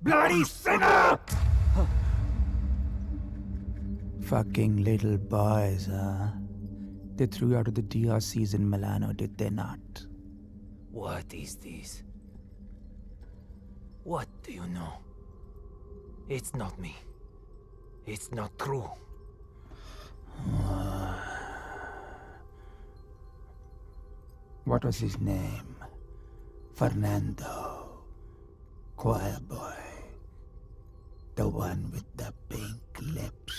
Bloody sinner! Fucking little boys, huh? They threw you out of the DRCs in Milano, did they not? What is this? What do you know? It's not me. It's not true. What was his name? Fernando. Choir boy. The one with the pink lips.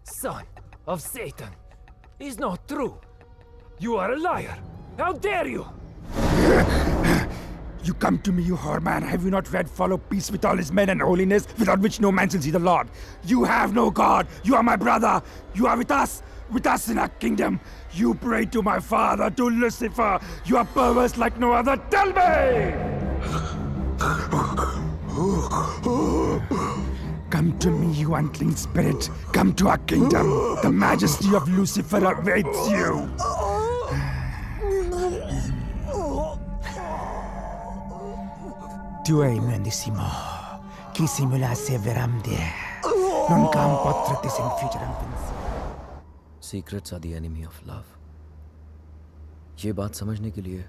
Son of Satan! Is not true! You are a liar! How dare you! You come to me, you whore man. Have you not read follow peace with all his men and holiness, without which no man shall see the Lord? You have no God. You are my brother. You are with us in our kingdom. You pray to my father, to Lucifer. You are perverse like no other. Tell me! Come to me, you unclean spirit. Come to our kingdom. The majesty of Lucifer awaits you. Tu hai menissimo. Chi simulasse veramde. Non cam potratis in future. Secrets are the enemy of love. ये बात समझने के लिए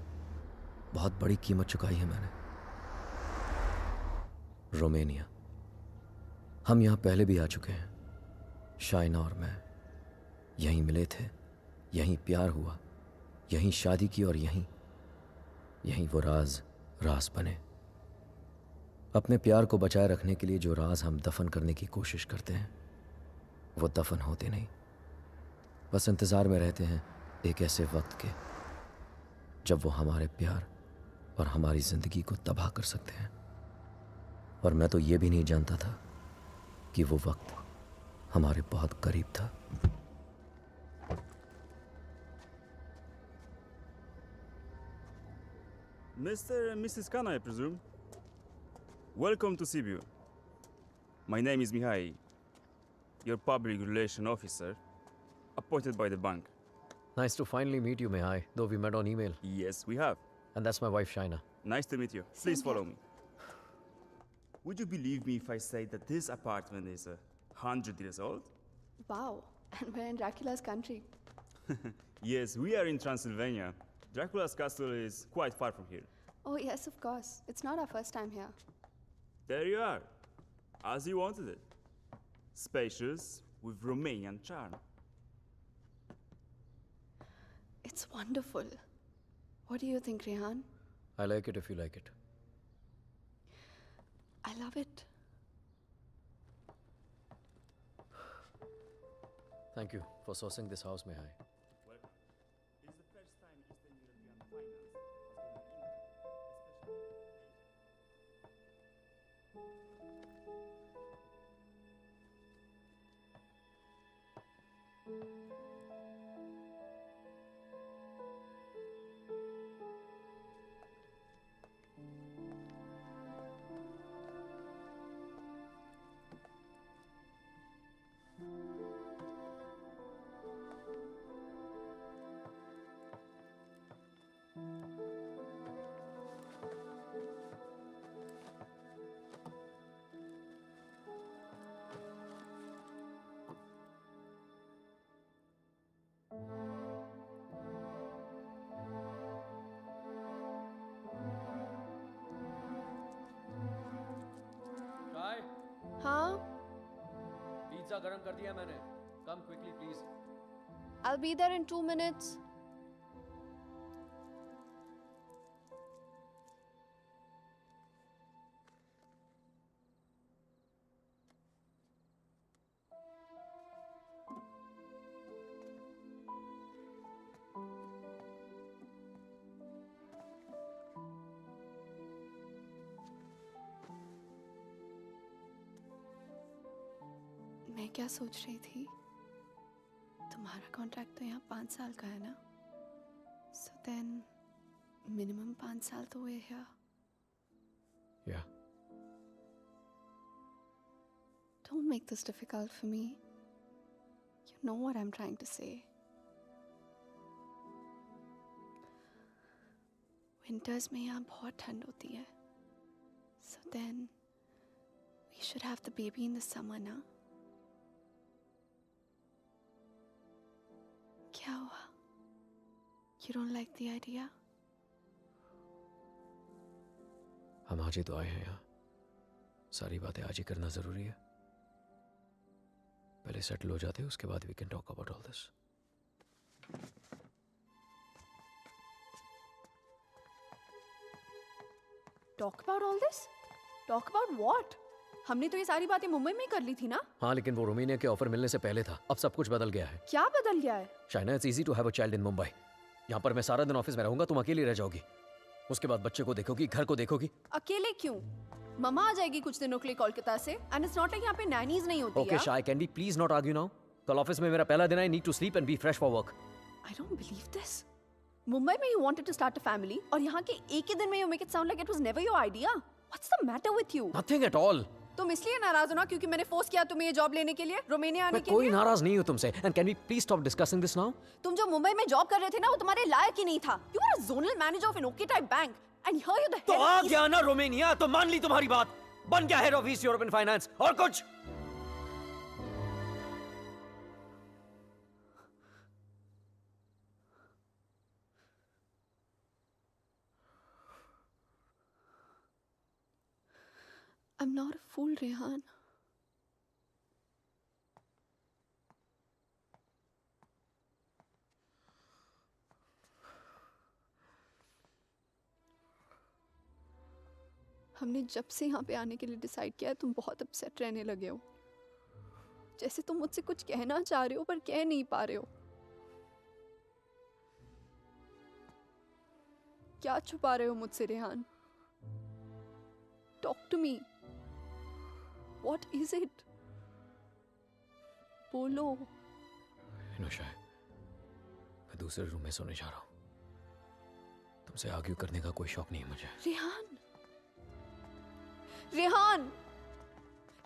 बहुत बड़ी कीमत चुकाई है मैंने। रोमानिया। हम यहाँ पहले भी आ चुके हैं। शाइना और मैं यहीं मिले थे, यहीं प्यार हुआ, यहीं शादी की और यहीं वो राज बने। अपने प्यार को बचाए रखने के लिए जो राज हम दफन करने की कोशिश करते हैं, वो दफन होते नहीं। बस इंतज़ार में रहते हैं एक ऐसे वक्त के जब वो हमारे प्यार और हमारी ज़िंदगी को तबाह कर सकते हैं। और मैं तो ये भी नहीं जानता था कि वो वक्त हमारे बहुत करीब था। Mr. and Mrs. Khan, I presume. Welcome to Sibiu. My name is Mihai, your public relation officer, appointed by the bank. Nice to finally meet you, Mihai, though we met on email. Yes, we have. And that's my wife, Shaina. Nice to meet you. Please follow me. Would you believe me if I say that this apartment is 100 years old? Wow, and we're in Dracula's country. Yes, we are in Transylvania. Dracula's castle is quite far from here. Oh yes, of course. It's not our first time here. There you are, as you wanted it. Spacious, with Romanian charm. It's wonderful. What do you think, Rehan? I like it if you like it. I love it. Thank you for sourcing this house, Mihai. Welcome. This is the first time Eastern European finance has gone into Chai, Huh? pizza garam kar diya maine. Come quickly, please. I'll be there in 2 minutes. मैं क्या सोच रही थी, तुम्हारा contract तो यहाँ 5 साल का है ना, सो देन मिनिमम 5 साल तो हुए here. Yeah. Don't make this difficult for me. You know what I'm trying to say. Winters में यहाँ बहुत ठंड होती है, so then We should have the baby in the summer, na? क्या हुआ? You don't like the idea? हम आज ही तो आए हैं यहाँ, सारी बातें आज ही करना जरूरी है। पहले सेटल हो जाते हैं, उसके बाद we can talk about all this. Talk about all this? Talk about what? हमने तो ये सारी बातें मुंबई में ही कर ली थी ना? हाँ, लेकिन वो रोमानिया के ऑफर मिलने से पहले था। अब सब कुछ बदल गया है। क्या बदल गया है? Shaina, it's easy to have a child in Mumbai. यहाँ पर मैं सारा दिन ऑफिस में रहूंगा, तुम अकेली रह जाओगी। उसके बाद बच्चे को देखोगी, घर को देखोगी। अकेले क्यों? मम्मा आ जाएगी कुछ दिनों के लिए कोलकाता से। एंड इट्स नॉट लाइक यहाँ पे नैनीज नहीं होती। Okay Shay, can we please not argue now? कल ऑफिस में मेरा पहला दिन है, I need to sleep and be fresh for work. I don't believe this. Mumbai में you wanted to start a family और यहाँ के एक ही दिन में you make it sound like it was never your idea. What's the matter with you? Nothing at all. तुम इसलिए नाराज हो ना क्योंकि मैंने फोर्स किया तुम्हें ये जॉब लेने के लिए, रोमानिया आने मैं के कोई लिए? नाराज नहीं हूँ तुमसे। And can we please stop discussing this now? तुम जो मुंबई में जॉब कर रहे थे ना वो तुम्हारे लायक ही नहीं था। You were a zonal manager of an OK type bank and here you're the तो head आ of East- गया ना रोमानिया, तो मान ली तुम्हारी बात। बन गया head of east European finance और कुछ। I'm not a fool, Rehan. हमने जब से यहाँ पे आने के लिए डिसाइड किया है तुम बहुत अपसेट रहने लगे हो। जैसे तुम मुझसे कुछ कहना चाह रहे हो पर कह नहीं पा रहे हो। क्या छुपा रहे हो मुझसे Rehan? Talk to me. What is it? बोलो। शाय, मैं दूसरे रूम में सोने जा रहा हूँ। तुमसे आर्ग्यू करने का कोई शौक नहीं है मुझे। Rehan, Rehan,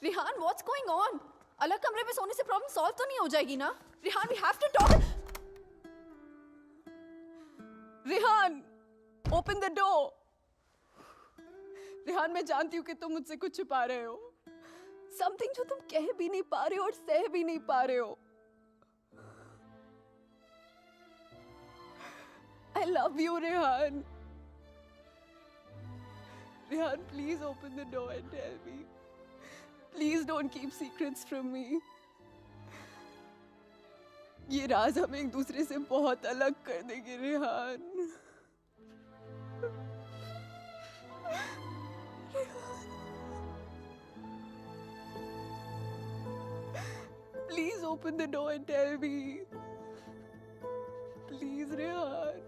Rehan, what's going on? अलग कमरे में सोने से प्रॉब्लम सॉल्व तो नहीं हो जाएगी ना? Rehan, we have to talk. Rehan, open the door. Rehan, मैं जानती हूँ कि तुम मुझसे कुछ छुपा रहे हो। समथिंग जो तुम कह भी नहीं पा रहे हो और सह भी नहीं पा रहे हो। I love you, Rehan. Rehan, please open the door and tell me. Please don't keep secrets from me. ये राज हमें एक दूसरे से बहुत अलग कर देंगे, Rehan. Please open the door and tell me. Please, Rehan.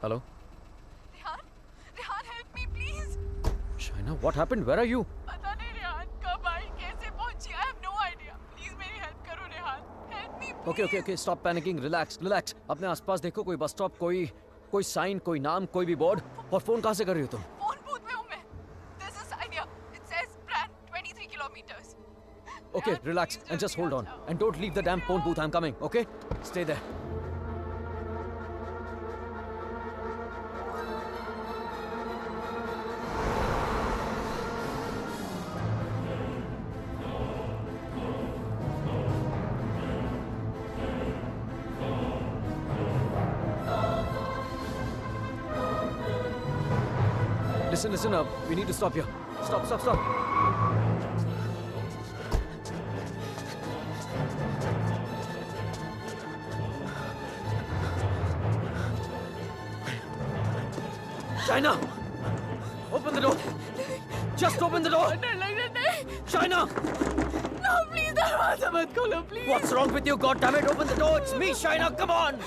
Hello Rehan, Rehan help me please. Shaina, what happened? Where are you? पता नहीं रेहान कब आई, कैसे पहुंची, I have no idea. Please मेरी हेल्प करो Rehan, help me please. Okay okay okay, stop panicking, relax relax. अपने आसपास देखो, कोई बस स्टॉप, कोई साइन, कोई नाम, कोई भी बोर्ड। और फोन कहाँ से कर रही हो तुम? फोन बूथ में हूं मैं। There's a sign here. It says Brand 23 kilometers. Okay, Rehan, relax please and just जल्दी hold आ on. जाओ। And don't leave the damn phone booth. I'm coming, okay? Stay there. Listen up. We need to stop here. Stop. China! Open the door! Just open the door! डर लग रहा नहीं। China! No, please दरवाजा मत खोलो please। What's wrong with you? God damn it! Open the door! It's me, China! Come on!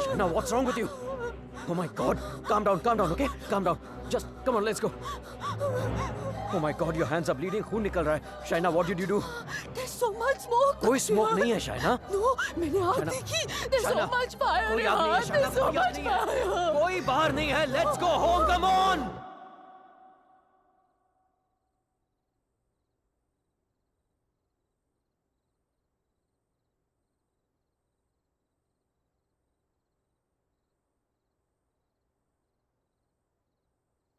China, what's wrong with you? Oh my God! Calm down, okay? Calm down. Just come on, let's go. Oh my God, your hands are bleeding. खून निकल रहा है. China, what did you do? There's so much smoke। कोई smoke नहीं है, China. No, मैंने आग China, देखी। There's so China, much fire कोई आग नहीं है, रेहान, China. there's so कोई आग much नहीं है. fire। कोई बाहर नहीं है. Let's go home. Come on.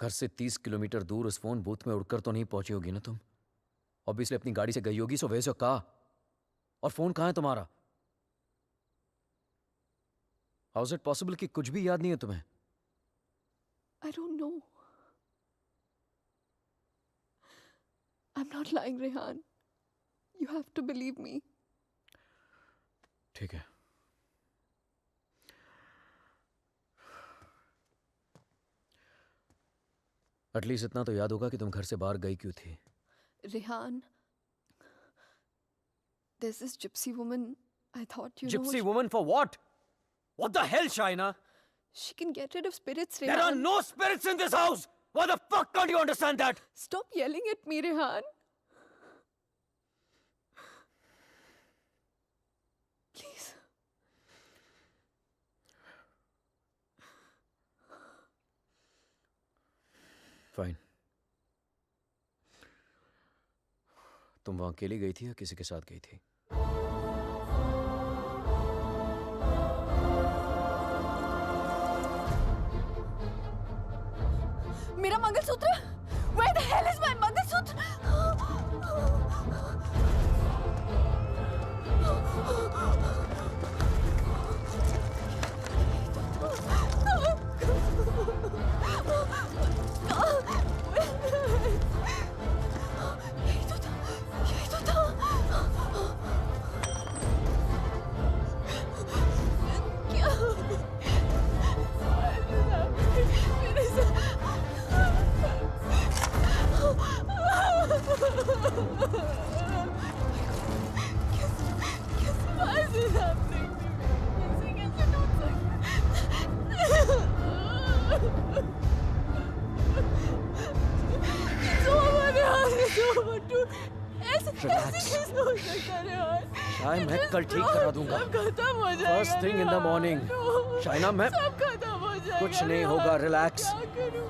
घर से 30 किलोमीटर दूर उस फोन बूथ में उड़कर तो नहीं पहुंची होगी ना तुम? ऑब्वियसली अपनी गाड़ी से गई होगी, सो वैसे कहा। और फोन कहाँ है तुम्हारा? हाउ इज इट पॉसिबल कि कुछ भी याद नहीं है तुम्हें? I don't know. I'm not lying, Rehan. You have to believe me. ठीक है। एटलीस्ट इतना तो याद होगा कि तुम घर से बाहर गई क्यों थी। Rehan, there's this gypsy woman. I thought you Gypsy know. woman for what? What the hell, Shaina? She can get rid of spirits, There are Rehan. no spirits in this house! Why the fuck can't you understand that? Stop yelling at me, Rehan. Please. Fine. तुम वहां अकेली गई थी या किसी के साथ गई थी? मेरा mangalsutra? Where the hell is my mangalsutra? यही तो था, यही तो था। क्या? मेरे Why is this happening to me? कैसे टूट सकता? It's over, Rehan, it's over, dude. ऐसे कैसे हो सकता है, Rehan? शायद मैं कल ठीक करा दूंगा। सब खत्म हो जाएगा। First thing in the morning. No. Shaina, मैं सब खत्म हो जाएगा। कुछ नहीं Rehan. होगा, relax. क्या करूं?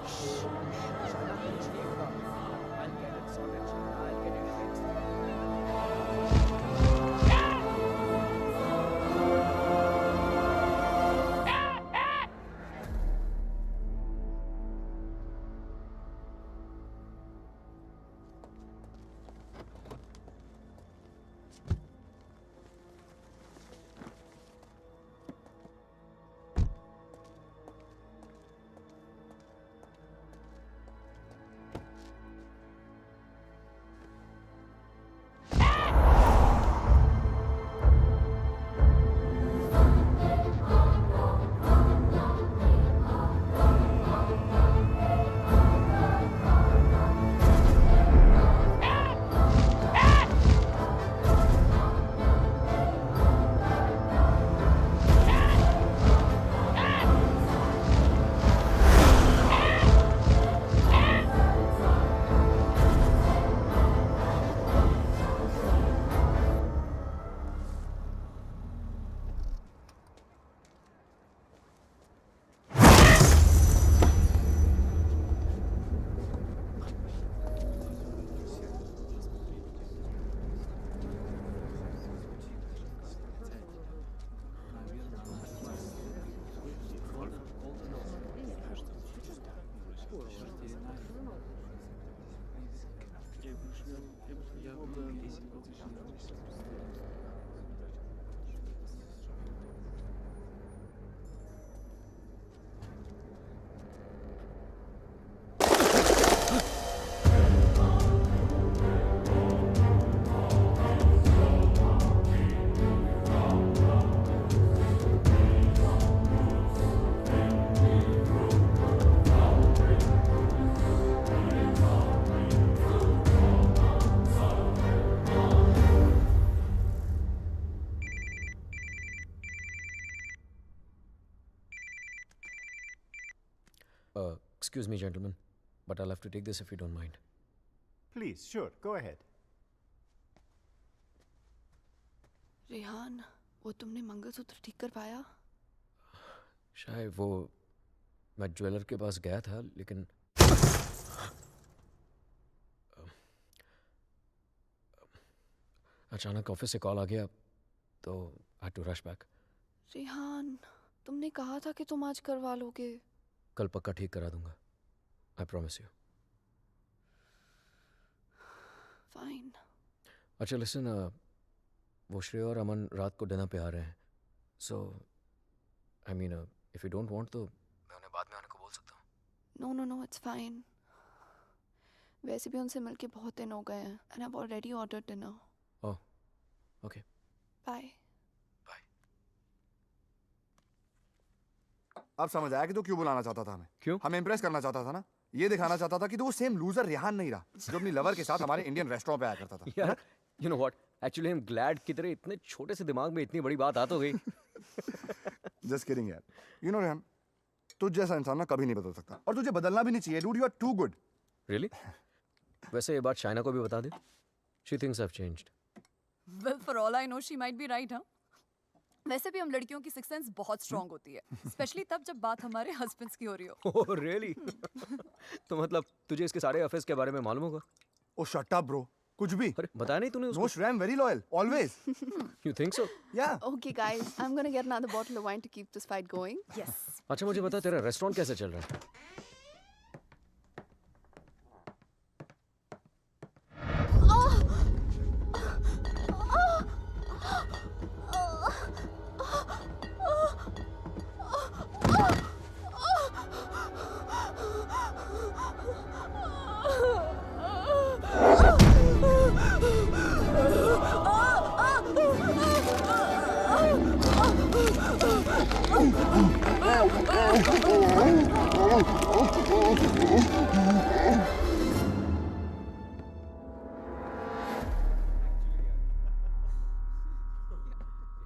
Excuse me, gentlemen, but I'll have to take this if you don't mind. Please, sure, go ahead. Rehan, वो तुमने मंगलसूत्र ठीक कर पाया? शायद वो मैं ज्वेलर के पास गया था, लेकिन अचानक ऑफिस से कॉल आ गया, तो I had to rush back. Rehan, तुमने कहा था कि तुम आज करवा लोगे. कल पक्का ठीक करा दूंगा. I promise you. फाइन. अच्छा लिसन, वो श्रेय और अमन रात को डिनर पे आ रहे हैं. So I mean if you don't want तो मैं उन्हें बाद में आने को बोल सकता हूँ. No no no, it's fine. वैसे भी उनसे मिलके बहुत दिन हो गए हैं and I have already ordered dinner. Oh okay. Bye. Bye. अब समझ आया कि तू क्यों बुलाना चाहता था हमें. क्यों? हमें इम्प्रेस करना चाहता था ना. ये दिखाना चाहता था कि तू वो सेम लूजर रेहान नहीं रहा जो अपनी लवर के साथ हमारे इंडियन रेस्टोरेंट पे आया करता था. यार you know what, actually I am glad कि तेरे इतने छोटे से दिमाग में इतनी बड़ी बात आ तो गई. जस्ट किडिंग यार. यू नो रेहान, तुझ जैसा इंसान ना कभी नहीं बदल सकता और तुझे बदलना भी नहीं चाहिए. Dude, you are too good. Really? वैसे ये बात शाइना को भी बता दे. She thinks I have changed. Well, for all I know, she might be right, huh? वैसे भी हम लड़कियों की सिक्स सेंस बहुत स्ट्रांग होती है, स्पेशली तब जब बात हमारे हस्बैंड्स की हो रही हो. Oh really? तो मतलब तुझे इसके सारे अफेयर्स के बारे में मालूम होगा? ओ शट अप ब्रो. कुछ भी. अरे बताया नहीं तूने नो उसको? श्रेय, I am very loyal always. You think so? या. Okay guys, I'm gonna get another bottle of wine to keep this fight going. Yes. अच्छा मुझे बता, तेरा रेस्टोरेंट कैसे चल रहा है?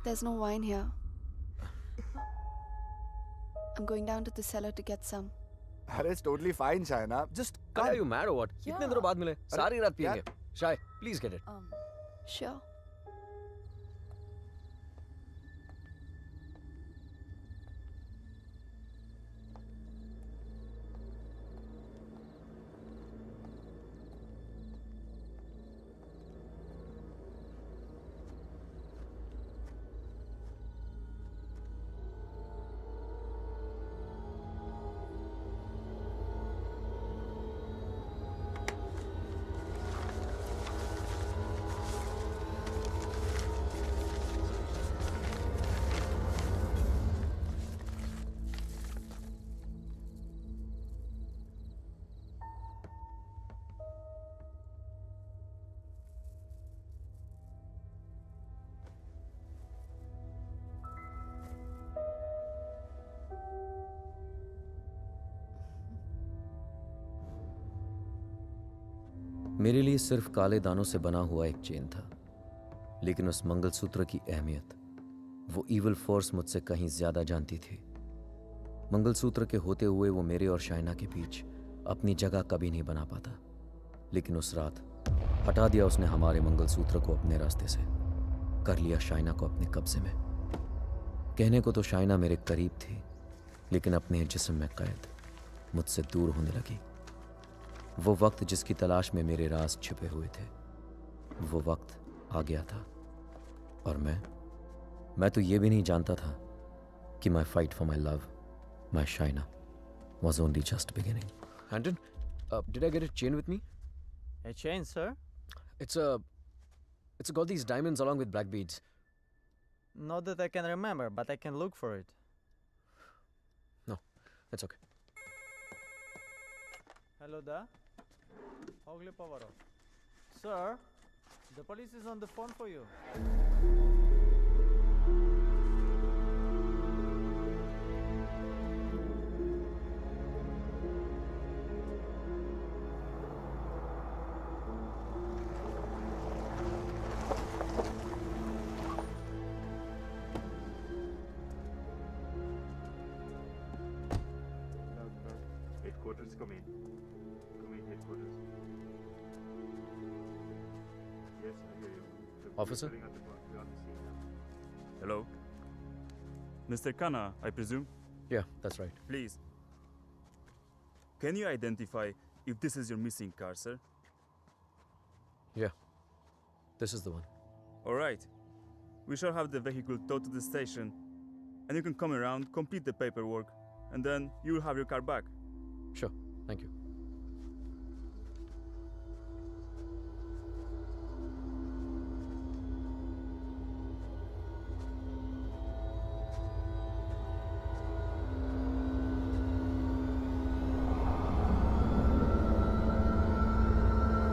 There's no wine here. I'm going down to the cellar to get some. अरे it's totally fine Shaina. Just Are you mad or what? Yeah. इतने दिनों बाद मिले, सारी रात यार. पिएंगे. शाय, प्लीज गेट इट. Sure. मेरे लिए सिर्फ काले दानों से बना हुआ एक चेन था, लेकिन उस मंगलसूत्र की अहमियत वो इविल फोर्स मुझसे कहीं ज्यादा जानती थी. मंगलसूत्र के होते हुए वो मेरे और शाइना के बीच अपनी जगह कभी नहीं बना पाता, लेकिन उस रात हटा दिया उसने हमारे मंगलसूत्र को अपने रास्ते से, कर लिया शाइना को अपने कब्जे में. कहने को तो शाइना मेरे करीब थी, लेकिन अपने जिस्म में कैद मुझसे दूर होने लगी. वो वक्त जिसकी तलाश में मेरे राज छिपे हुए थे, वो वक्त आ गया था. और मैं तो ये भी नहीं जानता था कि माई fight for my love, my Shaina, was only just beginning. Handon, did I get a chain with me? A chain, sir? It's got these diamonds along with black beads. Not that I can remember, but I can look for it. No, that's okay. Hello da. Hogle Pavaro. Sir, the police is on the phone for you. headquarters, come in. Come in, headquarters. Yes, I hear you. Officer? Hello? Mr. Khanna, I presume? Yeah, that's right. Please. Can you identify if this is your missing car, sir? Yeah, this is the one. Alright. We shall have the vehicle towed to the station, and you can come around, complete the paperwork, and then you will have your car back. Sure, thank you.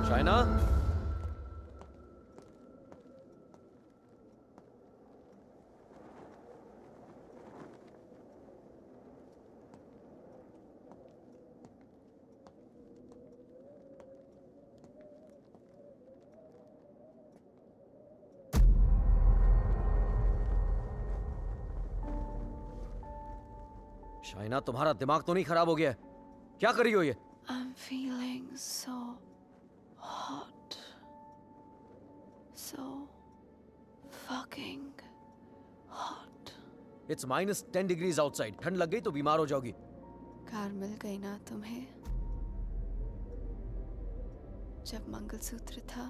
Shaina? Shaina, तुम्हारा दिमाग तो नहीं खराब हो गया है? क्या कर रही हो ये? I'm feeling so hot. So fucking hot. It's -10 degrees outside. ठंड लग गई तो बीमार हो जाओगी. कार मिल गई ना तुम्हें? जब मंगलसूत्र था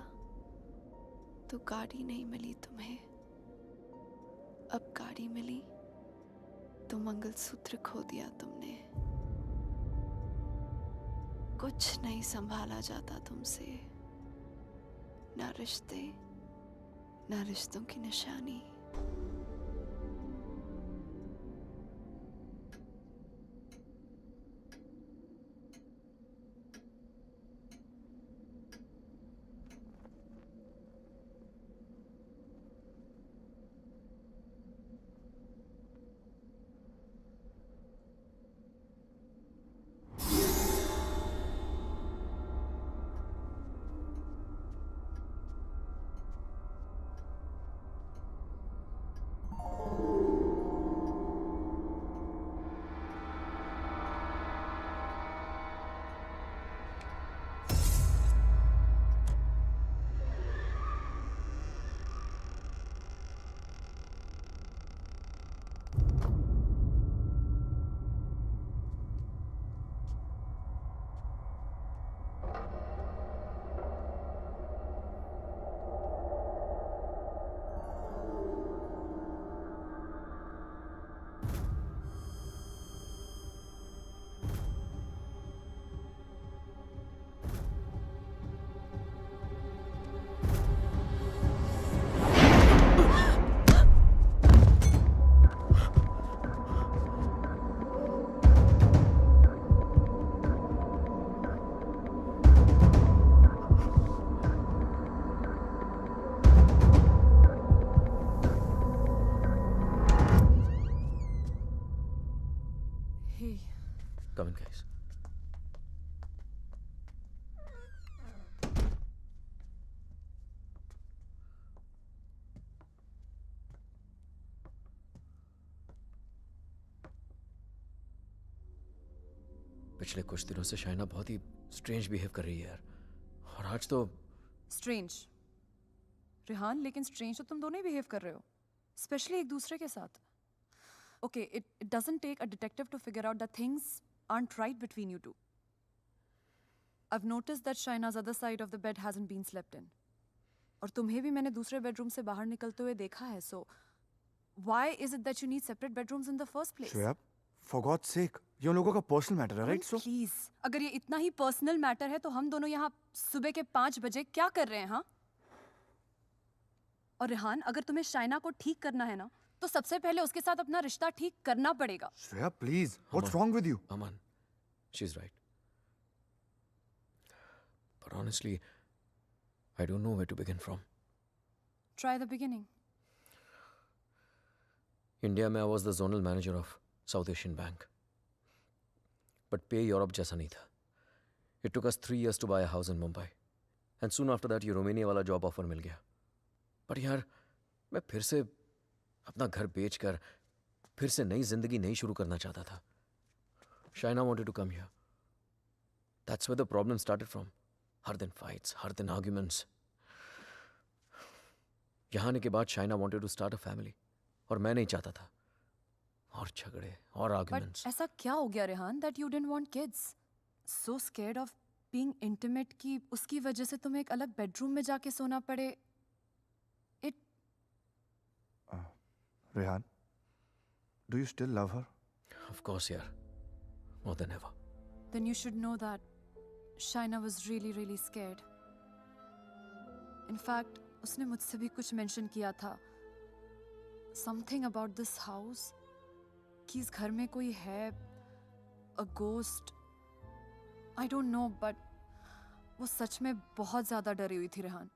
तो गाड़ी नहीं मिली तुम्हें. अब गाड़ी मिली तो मंगलसूत्र खो दिया तुमने. कुछ नहीं संभाला जाता तुमसे. ना रिश्ते, ना रिश्तों की निशानी. Come in, guys. पिछले कुछ दिनों से शाइना बहुत ही स्ट्रेंज बिहेव कर रही है यार. और आज तो स्ट्रेंज रिहान, लेकिन स्ट्रेंज तो तुम दोनों ही बिहेव कर रहे हो, स्पेशली एक दूसरे के साथ. Okay, it doesn't take a detective to figure out that things aren't right between you two. I've noticed that Shaina's other side of the bed hasn't been slept in. और तुम्हें भी मैंने दूसरे बेडरूम से बाहर निकलते हुए देखा है. So why is it that you need separate bedrooms in the first place? Shreya, for God's sake, ये उन लोगों का पर्सनल मैटर है, राइट? सो प्लीज, अगर ये इतना ही पर्सनल मैटर है तो हम दोनों यहाँ सुबह के 5 बजे क्या कर रहे हैं? हाँ. और रिहान, अगर तुम्हें शाइना को ठीक करना है ना, तो सबसे पहले उसके साथ अपना रिश्ता ठीक करना पड़ेगा. Shreya, please, what's wrong with you? Aman, she's right. But honestly, I don't know where to begin from. Try the beginning. India में I was the zonal manager of South Asian Bank. But pay Europe जैसा नहीं था. It took us 3 years to buy a house in Mumbai. And soon after that, ये Romania वाला job offer मिल गया. But यार, मैं फिर से अपना घर बेचकर फिर से नई जिंदगी नहीं शुरू करना चाहता था. Shaina wanted to come here. That's where the problem started from. हर दिन fights, हर दिन arguments. यहाँ आने के बाद Shaina wanted to start a family. और मैं नहीं चाहता था. और झगड़े और But arguments. ऐसा क्या हो गया Rehan that you didn't want kids? So scared of being intimate कि उसकी वजह से तुम्हें एक अलग bedroom में जाके सोना पड़े. It Rehan, do you still love her? Of course, यार. More than ever. then you should know that Shaina was really really scared. In fact, उसने मुझसे भी कुछ mention किया था. Something about this house. कि इस घर में कोई है. A ghost. I don't know, but वो सच में बहुत ज़्यादा डरी हुई थी Rehan.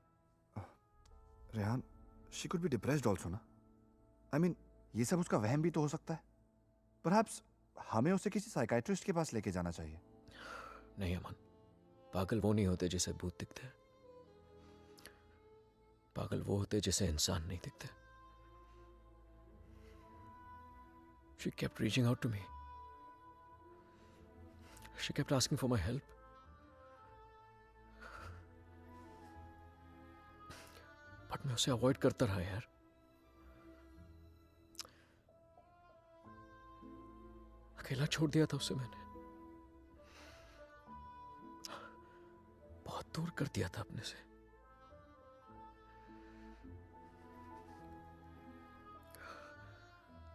Rehan, she could be depressed also ना. I mean, ये सब उसका वहम भी तो हो सकता है. Perhaps हमें उसे किसी साइकाइट्रिस्ट के पास लेके जाना चाहिए. नहीं अमन. पागल वो नहीं होते जिसे भूत दिखते हैं. पागल वो होते जिसे इंसान नहीं दिखते. She kept reaching out to me. She kept asking for my help. But मैं उसे अवॉइड करता रहा यार. अकेला छोड़ दिया था उसे मैंने. बहुत दूर कर दिया था अपने से.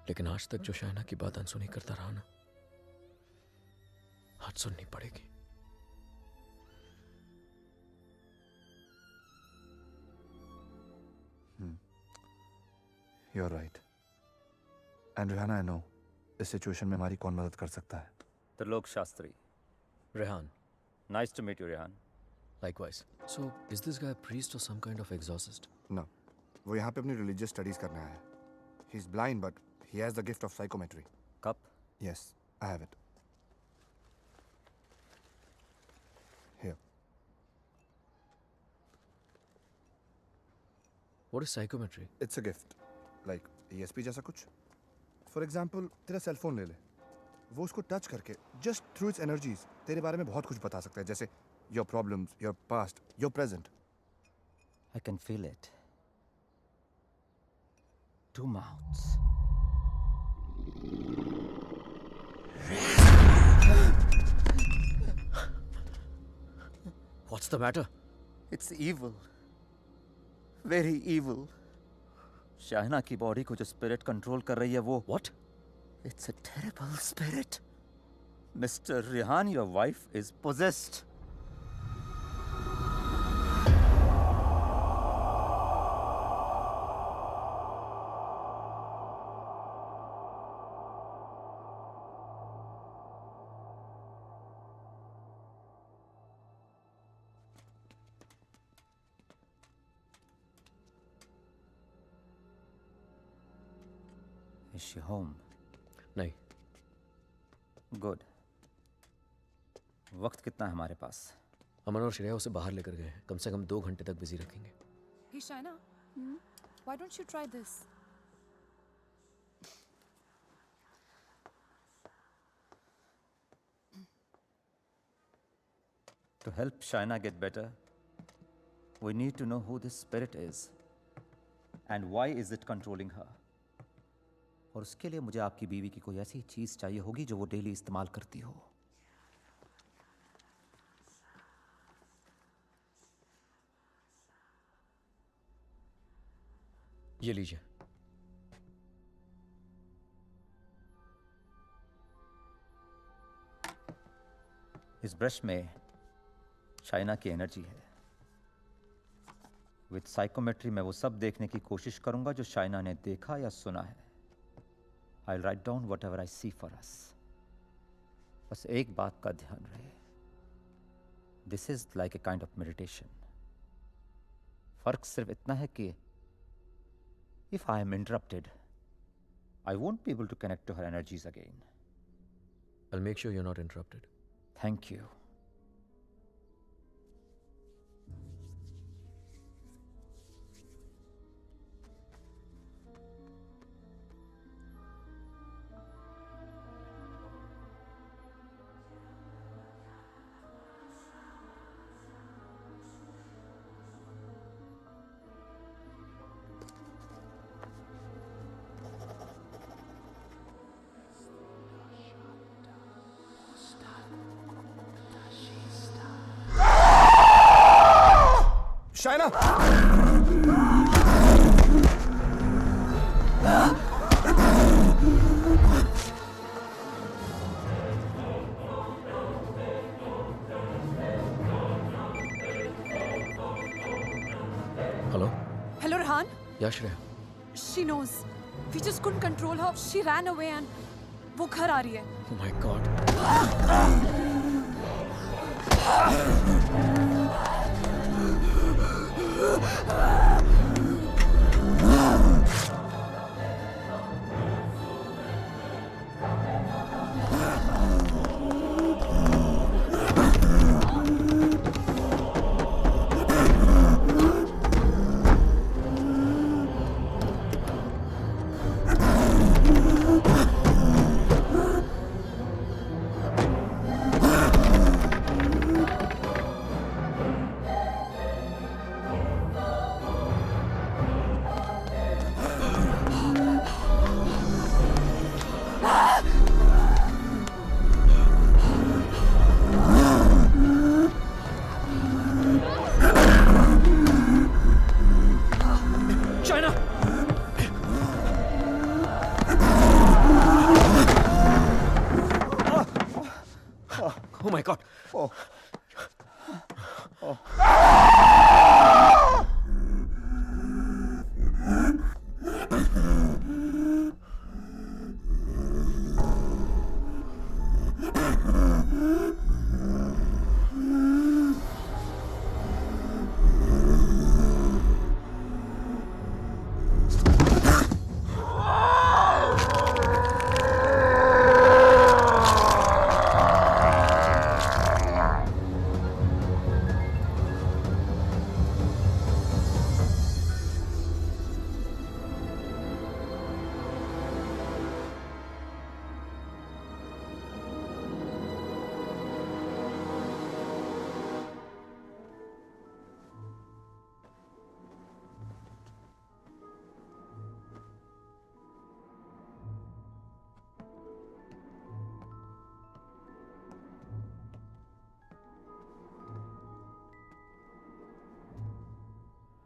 लेकिन आज तक जो शाइना की बात अनसुनी करता रहा ना, आज सुननी पड़ेगी. You're right. And Rihanna, I know इस सिचुएशन में हमारी कौन मदद कर सकता है. Trilok Shastri. Rehan, Nice to meet you, Rehan. likewise. So, is this guy a priest or some kind of exorcist? No, वो यहाँ पे अपनी रिलीजियस स्टडीज करने आया है. He's blind, but he has the gift of psychometry. Cup? Yes, I have it. Here. What is psychometry? It's a gift. Like ESP जैसा कुछ. For example, तेरा सेल फोन ले ले. वो उसको टच करके just through its energies तेरे बारे में बहुत कुछ बता सकता है. जैसे your problems, your past, your present. I can feel it. Two mouths. What's the matter? It's evil. Very evil. Shaina की बॉडी को जो स्पिरिट कंट्रोल कर रही है वो. What? It's a terrible spirit. Mr. Rehan, your wife is possessed. Is she home? नहीं. Good. वक्त कितना है हमारे पास? अमन और श्रेया उसे बाहर लेकर गए हैं. कम से कम 2 घंटे तक बिजी रखेंगे. Hey Shaina, why don't you try this? To help Shaina get better, we need to know who this spirit is and why is it controlling her. और उसके लिए मुझे आपकी बीवी की कोई ऐसी चीज चाहिए होगी जो वो डेली इस्तेमाल करती हो. ये लीजिए. इस ब्रश में शाइना की एनर्जी है. विद साइकोमेट्री मैं वो सब देखने की कोशिश करूंगा जो शाइना ने देखा या सुना है. I'll write down whatever I see for us. बस एक बात का ध्यान रहे. This is like a kind of meditation. फर्क सिर्फ इतना है कि if I am interrupted, I won't be able to connect to her energies again. I'll make sure you're not interrupted. Thank you. China. Hello Hello, Rehan. या Shreya? She knows. We just couldn't control her. She ran away and वो घर आ रही है. Oh my God. China! Oh my God.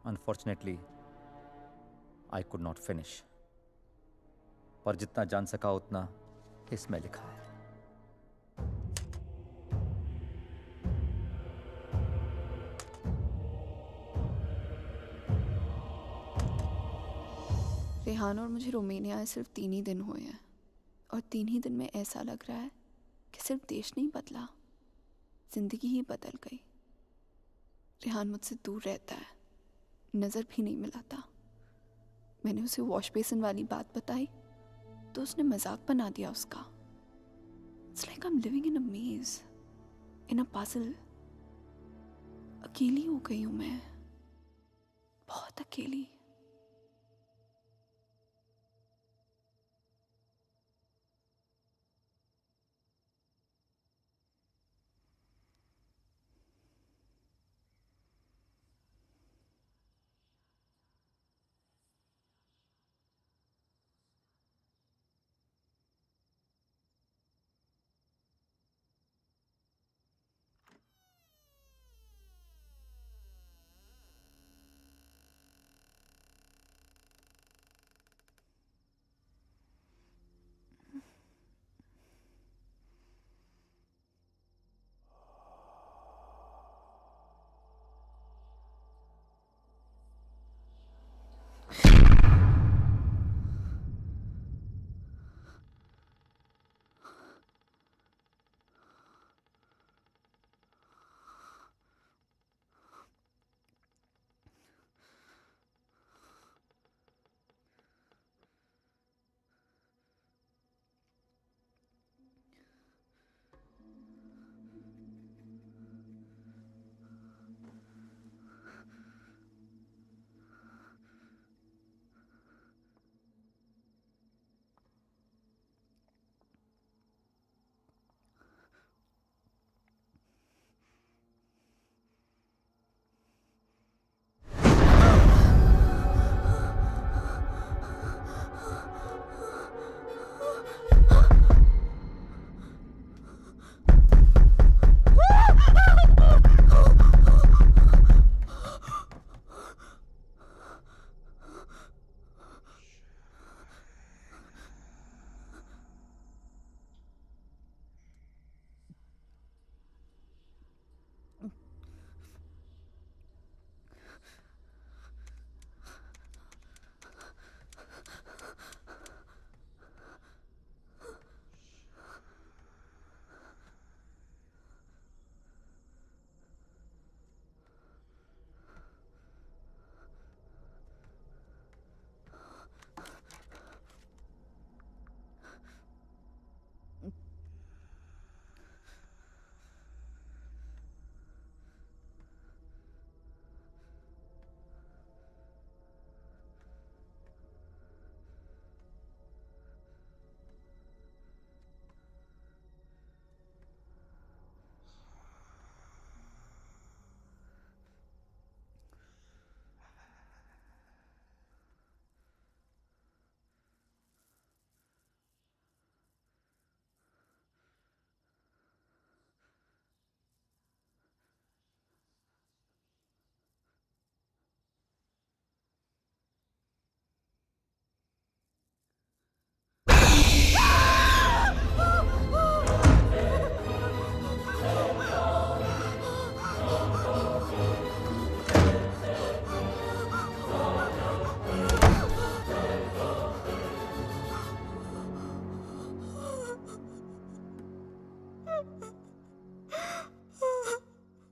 Unfortunately, I could not finish. पर जितना जान सका उतना इसमें लिखा है. रेहान और मुझे रोमानिया आए सिर्फ 3 ही दिन हुए हैं और 3 ही दिन में ऐसा लग रहा है कि सिर्फ देश नहीं बदला, जिंदगी ही बदल गई। रेहान मुझसे दूर रहता है, नज़र भी नहीं मिलाता। मैंने उसे वॉश बेसिन वाली बात बताई तो उसने मजाक बना दिया उसका। It's like I am living in a maze, in a puzzle. अकेली हो गई हूँ मैं, बहुत अकेली।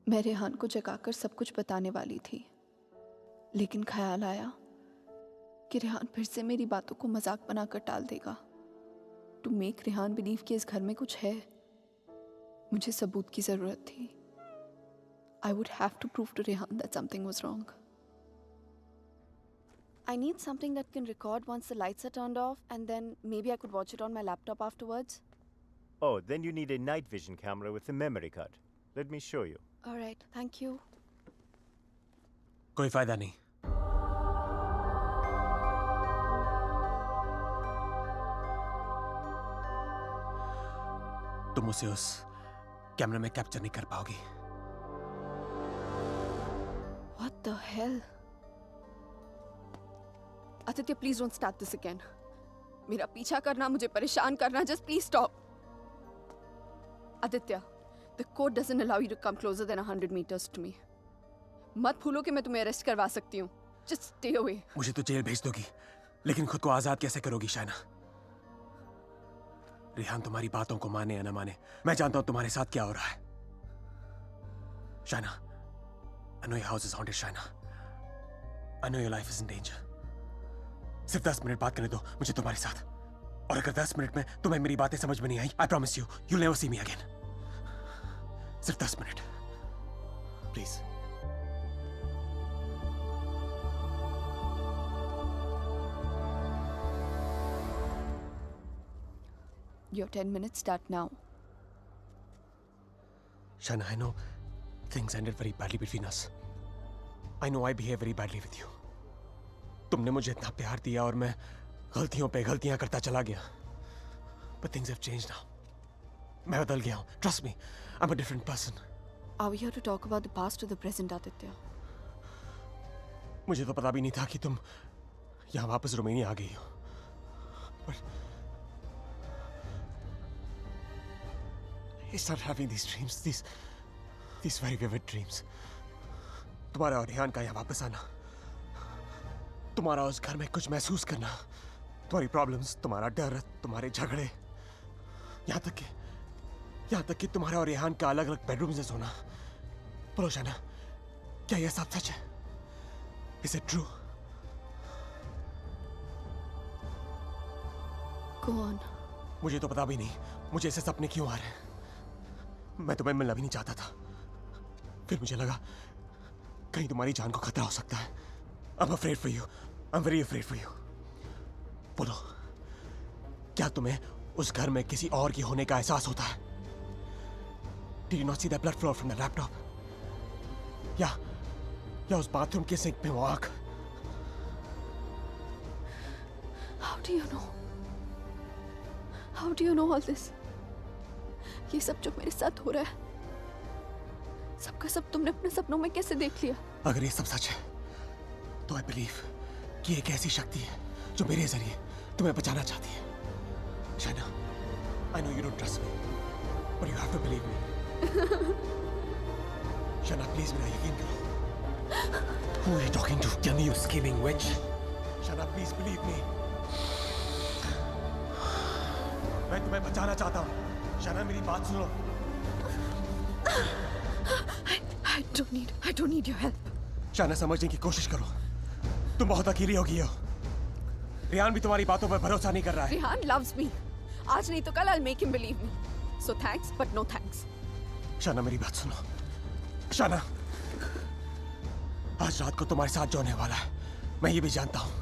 मैं रेहान को जगाकर सब कुछ बताने वाली थी, लेकिन ख्याल आया कि रेहान फिर से मेरी बातों को मजाक बनाकर टाल देगा। टू मेक रेहान बिलीव कि इस घर में कुछ है, मुझे सबूत की जरूरत थी। I would have to prove to Rehan that something was wrong. I need something that can record once the lights are turned off, and then maybe I could watch it on my laptop afterwards. Oh, then you need a night vision camera with a memory card. Let me show you. All right, thank you. कोई फायदा नहीं। तुम उसे उस कैमरे में capture नहीं कर पाओगी। What the hell? Aditya, please don't start this again. मेरा पीछा करना, मुझे परेशान करना, just please stop. Aditya, the code doesn't allow you to come closer than 100 meters to me. मत भूलो कि मैं तुम्हें अरेस्ट करवा सकती हूँ. Just stay away. मुझे तो जेल भेज दोगी, लेकिन खुद को आजाद कैसे करोगी शाइना? रेहान तुम्हारी बातों को माने या ना माने, मैं जानता हूं तुम्हारे साथ क्या हो रहा है। Shaina, I know your house is haunted, Shaina. I know your life is in danger. सिर्फ 10 मिनट बात करने दो मुझे तुम्हारे साथ, और अगर 10 मिनट में तुम्हें मेरी बातें समझ में नहीं आई, I promise you, you'll never see me again. सिर्फ 10 minute, please. Your 10 minutes start now. Shaina, I know things ended very badly between us. I know I behave very badly with you. तुमने मुझे इतना प्यार दिया और मैं गलतियों पे गलतियां करता चला गया। But things have changed now. मैं बदल गया हूँ. Trust me, I'm a different person. Are we here to talk about the past or the present, Aditya? मुझे तो पता भी नहीं था कि तुम यहाँ वापस रोमानिया आ गई हो। But I started having these dreams, these very vivid dreams. तुम्हारा और रेहान का यहाँ वापस आना, तुम्हारा उस घर में कुछ महसूस करना, तुम्हारी प्रॉब्लम्स, तुम्हारा डर, तुम्हारे झगड़े, यहाँ तक कि तुम्हारा और रेहान का अलग अलग बेडरूम से सोना। बोलो शाइना, क्या यह सब सच है? Is it true? Go on. मुझे तो पता भी नहीं मुझे ऐसे सपने क्यों आ रहे हैं। मैं तुम्हें मिलना भी नहीं चाहता था, फिर मुझे लगा कहीं तुम्हारी जान को खतरा हो सकता है। I'm afraid for you. I'm very afraid for you. बोलो, क्या तुम्हें उस घर में किसी और की होने का एहसास होता है? Did you not see that blood flow from the laptop? या उस बाथरूम के सिंक में वो आग? How do you know? How do you know all this? ये सब जो मेरे साथ हो रहा है, सबका सब तुमने अपने सपनों में कैसे देख लिया? अगर ये सब सच है, तो I believe कि एक ऐसी शक्ति है जो मेरे जरिए तुम्हें बचाना चाहती है। Shaina, I know you don't trust me, but you have to believe me. Shaina, please मेरा यकीन करो। Who are you talking to? Tell me, you scheming witch. Shaina, please believe me. मैं तुम्हें बचाना चाहता हूँ। शाइना, मेरी बात सुनो। I don't need your help. Shaina, समझने की कोशिश करो। तुम बहुत अकेली हो गई हो। रेहान भी तुम्हारी बातों पर भरोसा नहीं कर रहा है। Rehan loves me. आज नहीं तो कल I'll make him believe me. So thanks, but no thanks. Shaina, मेरी बात सुनो। शाइना, आज रात को तुम्हारे साथ जो होने वाला है, मैं ये भी जानता हूँ।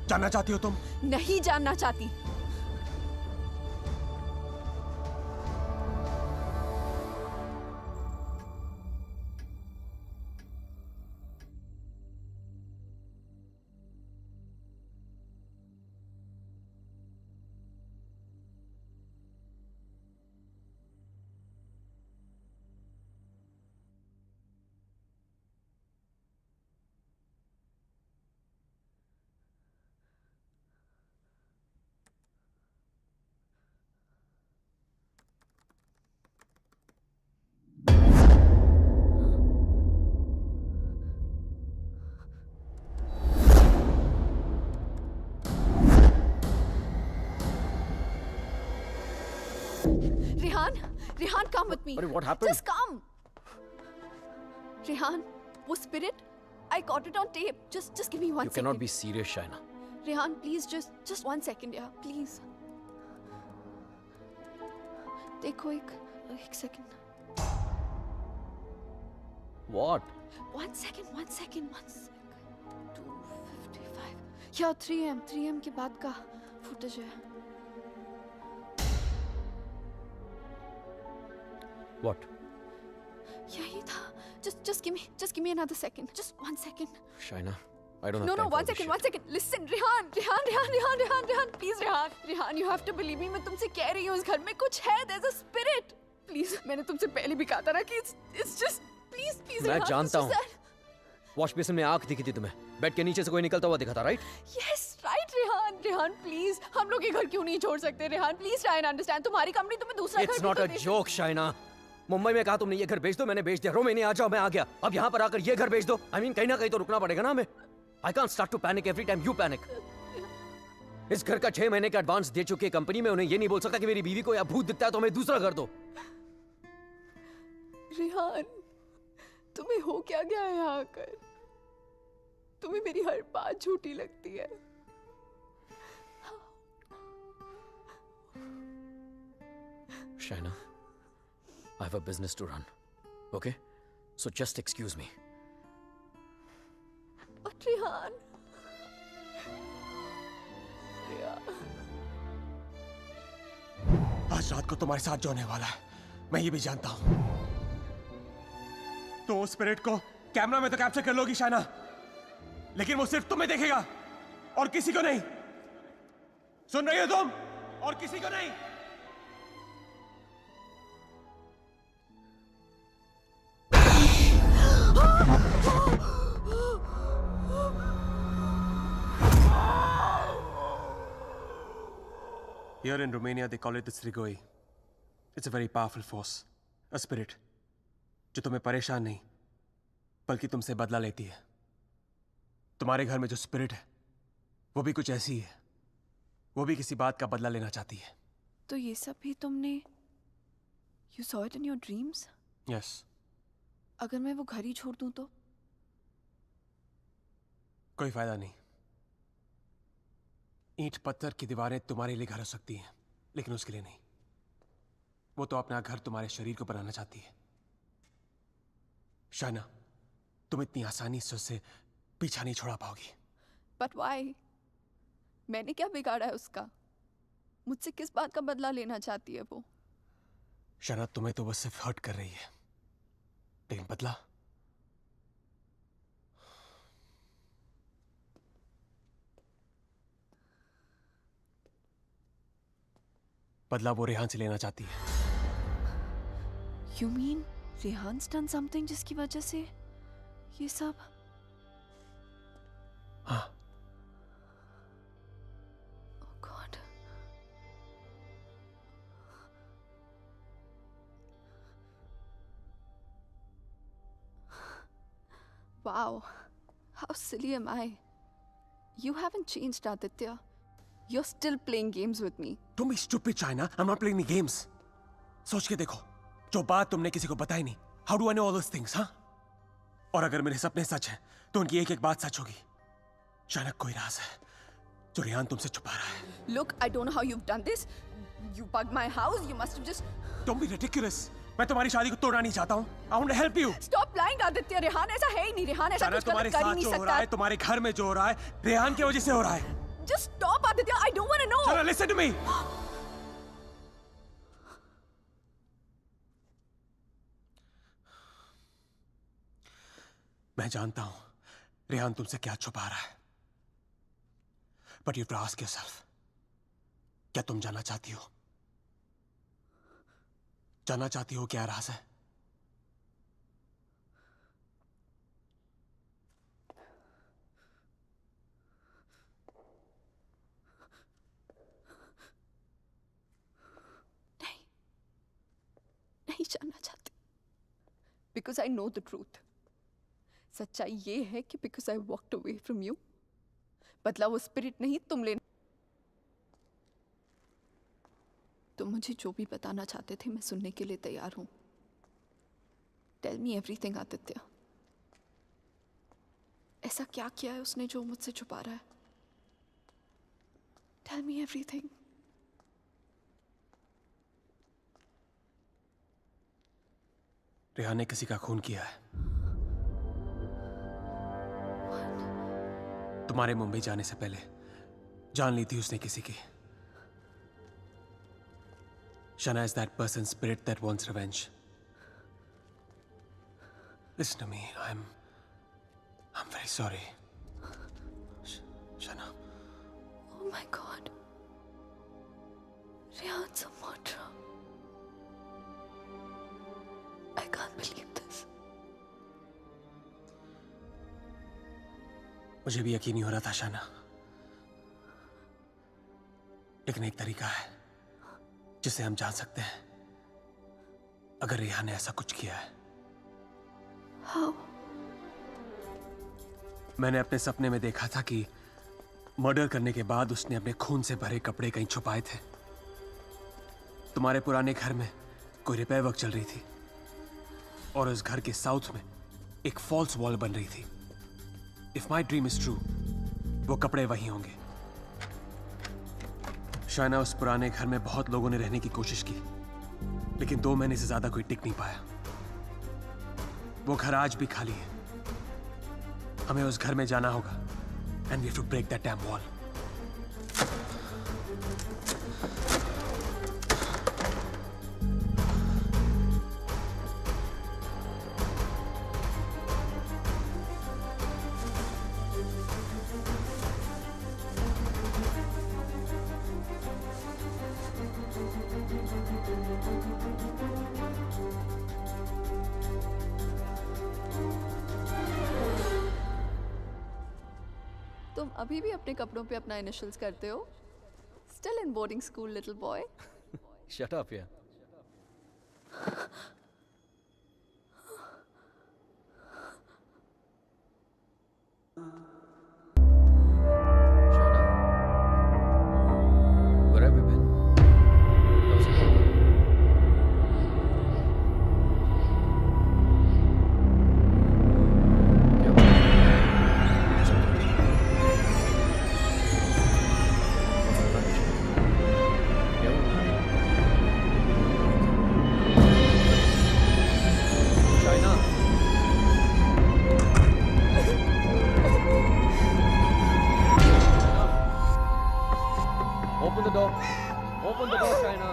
जानना चाहती हो तुम? नहीं जानना चाहती। Rehan, come with me. What happened? Just come. Rehan, वो spirit, I got it on tape. Just give me 1 You second. cannot be serious, Shaina. Rehan, please just 1 second, yeah, please. देखो एक second. What? 1 second. 2:55. Yeah, 3 am के बाद का footage है. What? यही था. Just give me another second. Just 1 second. Shaina, I don't have No, time for 1 this second, shit. 1 second. Listen, Rehan, please, Rehan, you have to believe me. मैं तुमसे कह रही हूँ, इस घर में कुछ है. There's a spirit. Please, मैंने तुमसे पहले भी कहा था ना कि it's just, please, मैं Rehan, जानता it's हूँ. just that. वॉश बेसिन में आंख दिखी थी तुम्हें. बेड के नीचे से कोई निकलता हुआ दिखा था, right? Yes, right, Rehan, please. हम लोग ये घर क्यों नहीं छोड़ सकते, Rehan? Please try and understand. तुम्हारी कंपनी तुम्हें दूसरा घर It's भी not तो a they joke, Shaina. Mumbai में कहा तुमने ये घर बेच दो, मैंने बेच दिया. रोमानिया आ जाओ, मैं आ गया. अब यहाँ पर आकर ये घर बेच दो. I mean, कहीं ना कहीं तो रुकना पड़ेगा ना हमें. I can't start to panic every time you panic. इस घर का 6 महीने का एडवांस दे चुकी है कंपनी में. उन्हें ये नहीं बोल सकता कि मेरी बीवी को या भूत दिखता है तो हमें दूसरा घर दो. रेहान, तुम्हें हो क्या गया है यहाँ आकर? तुम्हें मेरी हर बात झूठी लगती है. Shaina, I have a business to run. Okay? So just excuse me. But Rehan. आज रात को तुम्हारे साथ जो होने वाला है, मैं ये भी जानता हूं. तो उस स्पिरिट को कैमरा में तो कैप्चर कर लोगी शाइना, लेकिन वो सिर्फ तुम्हें देखेगा और किसी को नहीं. सुन रही हो तुम? और किसी को नहीं. Here in Romania, they call it the Strigoi. It's a very powerful force, a spirit, जो तुम्हें परेशान नहीं, बल्कि तुमसे बदला लेती है. तुम्हारे घर में जो स्पिरिट है, वो भी कुछ ऐसी है. वो भी किसी बात का बदला लेना चाहती है. तो ये सब भी तुमने You saw it in your dreams? Yes. अगर मैं वो घर ही छोड़ दूं तो? कोई फायदा नहीं. ईंट पत्थर की दीवारें तुम्हारे लिए घर हो सकती हैं, लेकिन उसके लिए नहीं. वो तो अपना घर तुम्हारे शरीर को बनाना चाहती है. शाइना, तुम इतनी आसानी से उससे पीछा नहीं छोड़ा पाओगी. But why? मैंने क्या बिगाड़ा है उसका? मुझसे किस बात का बदला लेना चाहती है वो? शाइना, तुम्हें तो बस सिर्फ हर्ट कर रही है, लेकिन बदला? बदला वो रेहान से लेना चाहती है. You mean रेहान's done something जिसकी वजह से ये सब? हाँ. Oh God. Wow. How silly am I? You haven't changed, Aditya. You're still playing games with me. Don't be stupid, China. I'm not playing any games. सोच के देखो, जो बात तुमने किसी को बताई नहीं. How do I know all those things, हाँ? और अगर मेरे सपने सच हैं, तो उनकी एक एक बात सच होगी. शायद कोई राज है, जो रेहान तुमसे छुपा रहा है. Look, I don't know how you've done this. You bugged my house. You must have just. Don't be ridiculous. मैं तुम्हारी शादी को तोड़ना नहीं चाहता हूँ. I want to help you. Stop lying, Aditya. Rehan ऐसा है ही नहीं. रेहान ऐसा कुछ गलत कर ही नहीं जो हो रहा है, सकता. तुम्हारे घर में जो हो रहा है, रेहान की वजह से हो रहा है. Just stop, Aditya. I don't want to know. Chana, listen to me. मैं जानता हूं रेहान तुमसे क्या छुपा रहा है. But you have to ask yourself, क्या तुम जानना चाहती हो? जानना चाहती हो क्या राज है? नहीं जानना चाहती. Because I know the truth. सच्चाई ये है कि because I walked away from you, बदला वो स्पिरिट नहीं तुम लेना. तुम मुझे जो भी बताना चाहते थे मैं सुनने के लिए तैयार हूं. Tell me everything, Aditya. ऐसा क्या किया है उसने जो मुझसे छुपा रहा है? Tell me everything. रेहान ने किसी का खून किया है। तुम्हारे मुंबई जाने से पहले जान ली थी उसने किसी की। Shana is that person's spirit that wants revenge. Listen to me. I'm very sorry. Shana. Oh my God. Rehan's a murderer. I can't believe this. मुझे भी यकीन नहीं हो रहा था शाना, लेकिन एक तरीका है जिससे हम जान सकते हैं अगर रेहान ने ऐसा कुछ किया है। How? मैंने अपने सपने में देखा था कि मर्डर करने के बाद उसने अपने खून से भरे कपड़े कहीं छुपाए थे। तुम्हारे पुराने घर में कोई रिपेयर वर्क चल रही थी और उस घर के साउथ में एक फॉल्स वॉल बन रही थी। If my dream is true, वो कपड़े वहीं होंगे। शायना, उस पुराने घर में बहुत लोगों ने रहने की कोशिश की, लेकिन 2 महीने से ज्यादा कोई टिक नहीं पाया। वो घर आज भी खाली है। हमें उस घर में जाना होगा and we have to break that dam wall. तुम अभी भी अपने कपड़ों पे अपना इनिशियल्स करते हो? Still in boarding school, little boy. Shut up, yeah. Shaina, where have you been? How's it going? क्या हुआ? सब ठीक है? क्या हुआ? Shaina! Open the door. Open the door, Shaina.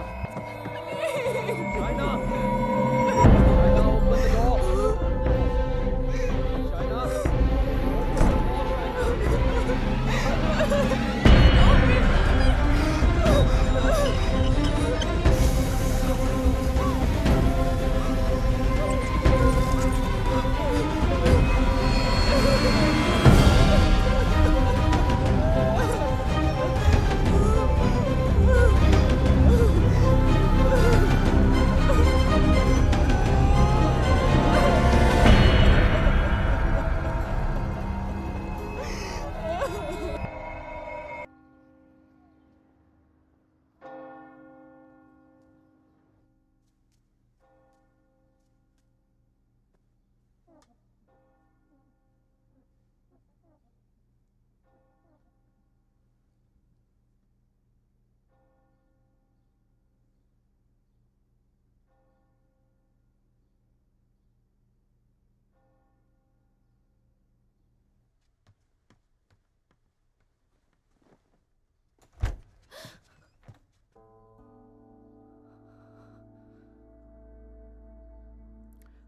Shaina! Shaina, open the door. Shaina!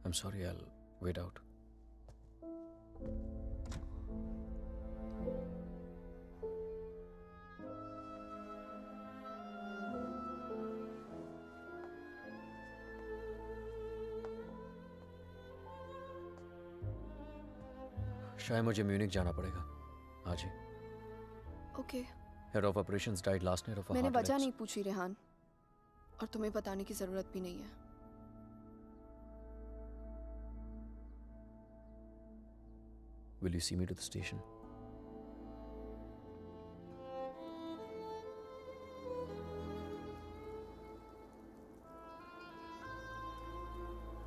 I'm sorry, I'll wait out. शायद मुझे Munich जाना पड़ेगा आज ही। Okay. Head of operations died last night of a मैंने heart वजह attack. नहीं पूछी रेहान, और तुम्हें बताने की जरूरत भी नहीं है। Will you see me to the station?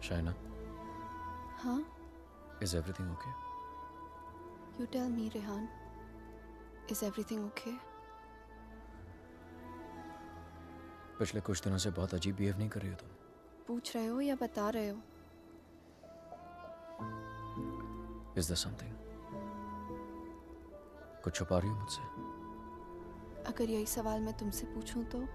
Shaina, हाँ? is everything okay? You tell me, Rehan. Is everything okay? पिछले कुछ दिनों से बहुत अजीब बिहेव नहीं कर रही हो तुम। पूछ रहे हो या बता रहे हो? Is there something? कुछ छुपा रही हो मुझसे? अगर यही सवाल मैं तुमसे पूछूं तो?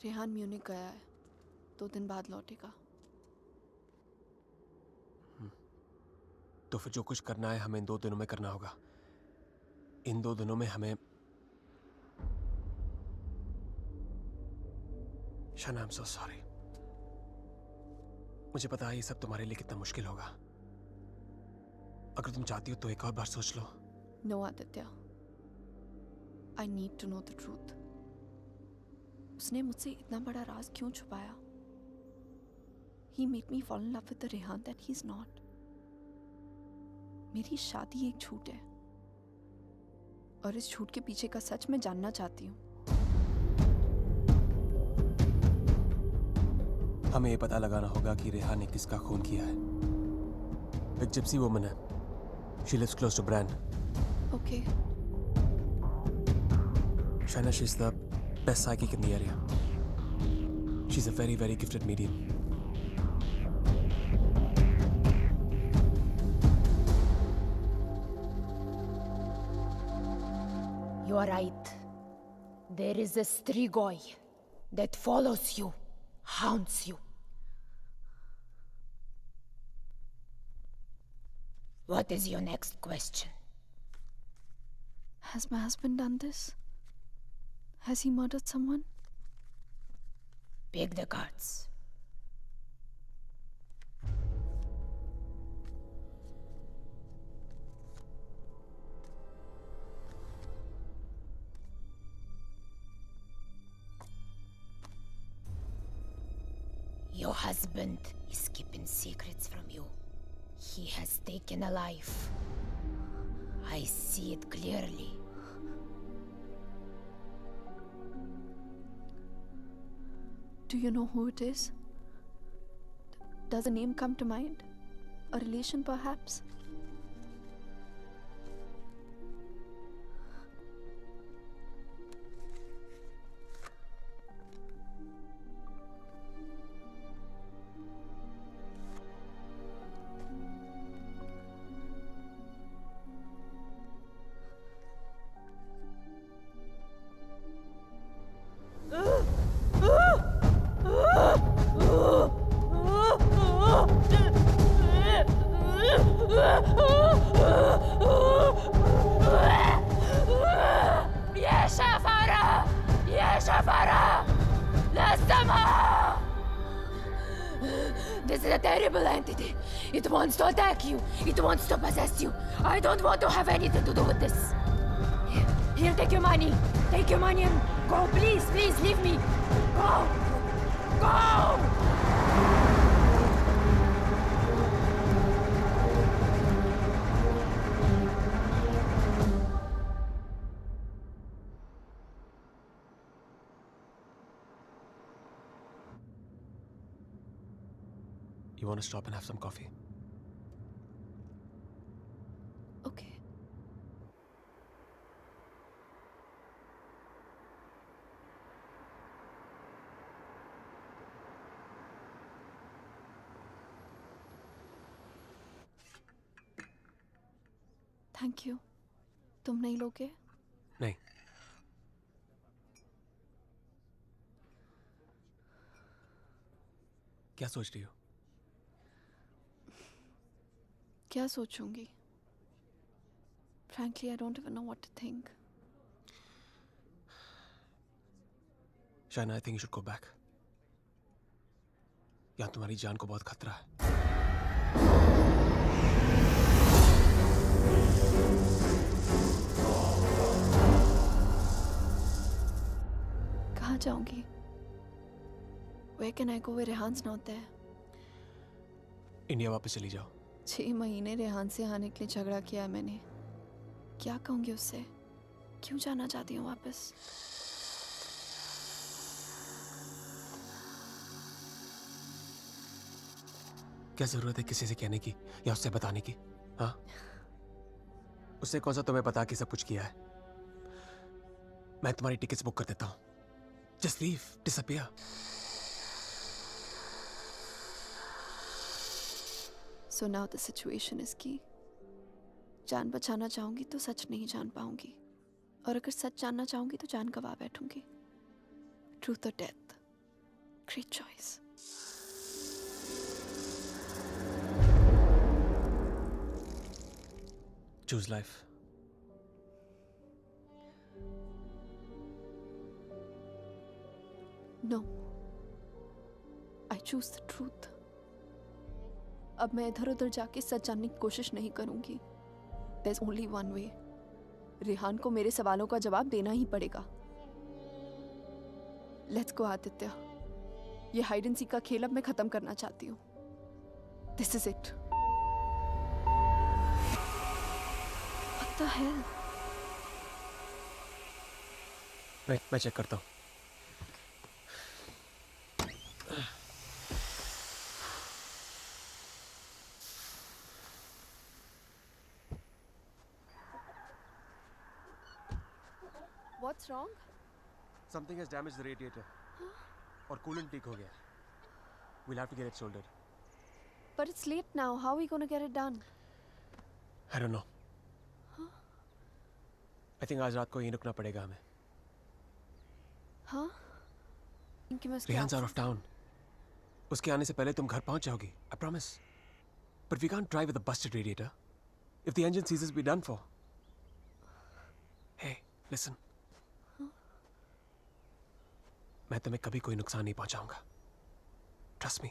रेहान म्यूनिख गया है, 2 दिन बाद लौटेगा। तो फिर जो कुछ करना है हमें इन 2 दिनों में करना होगा। इन 2 दिनों में हमें शाना, आई एम सो सॉरी। मुझे पता है ये सब तुम्हारे लिए कितना मुश्किल होगा। अगर तुम चाहती हो तो एक और बार सोच लो। No Aditya, I need to know the truth. उसने मुझसे इतना बड़ा राज क्यों छुपाया? He made me fall in love with the Rehan that he's not. मेरी शादी एक झूठ है और इस झूठ के पीछे का सच मैं जानना चाहती हूँ। हमें ये पता लगाना होगा कि रेहान ने किसका खून किया है। एक जिप्सी वुमन है। She lives close to Bran. Okay. Shaina, she's the best psychic in the area. She's a very, very gifted medium. You are right. There is a Strigoi that follows you, haunts you. What is your next question? Has my husband done this? Has he murdered someone? Pick the cards. Your husband is keeping secrets from you. He has taken a life. I see it clearly. Do you know who it is? Does a name come to mind? A relation, perhaps? This is a terrible entity. It wants to attack you. It wants to possess you. I don't want to have anything to do with this. Here, take your money. Take your money and go. Please, please, leave me. Go. Go! You want to stop and have some coffee? Okay. Thank you. तुम नहीं लोगे? नहीं। क्या सोच रही हो? क्या सोचूंगी? Frankly, I don't even know what to think. Shaina, I think you should go back. यहाँ तुम्हारी जान को बहुत खतरा है। कहाँ जाऊंगी? Where can I go where Rehan's not there? India वापस चली जाओ. 6 महीने रेहान से आने के लिए झगड़ा किया है मैंने. क्या कहूँगी उससे? क्यों जाना चाहती हूँ वापस? क्या जरूरत है किसी से कहने की या उससे बताने की? हाँ, उससे कौन सा तुम्हें बता के सब कुछ किया है? मैं तुम्हारी टिकट्स बुक कर देता हूँ. Just leave, disappear. So now the situation is key. जान बचाना चाहूंगी तो सच नहीं जान पाऊंगी, और अगर सच जानना चाहूंगी तो जान गवा बैठूंगी. Truth or death? Great choice. Choose life. No. I choose the truth. अब मैं इधर उधर जाके सच जानने की कोशिश नहीं करूंगी. There's only one way. Rehan को मेरे सवालों का जवाब देना ही पड़ेगा. Let's go Aditya. ये हाइड एंड सीक का खेल अब मैं खत्म करना चाहती हूँ. This is it. What the hell? मैं चेक करता हूँ. What's wrong? Something has damaged the radiator. और coolant leak हो गया. We'll have to get it soldered. But it's late now. How are we going to get it done? I don't know. I think आज रात को यहीं रुकना पड़ेगा हमें. हाँ? इनकी मैं Rehan's out of town. उसके आने से पहले तुम घर पहुंच जाओगी. I promise. But we can't drive with a busted radiator. If the engine seizes, we're done for. Hey, listen. मैं तुम्हें कभी कोई नुकसान नहीं पहुंचाऊंगा. Trust me.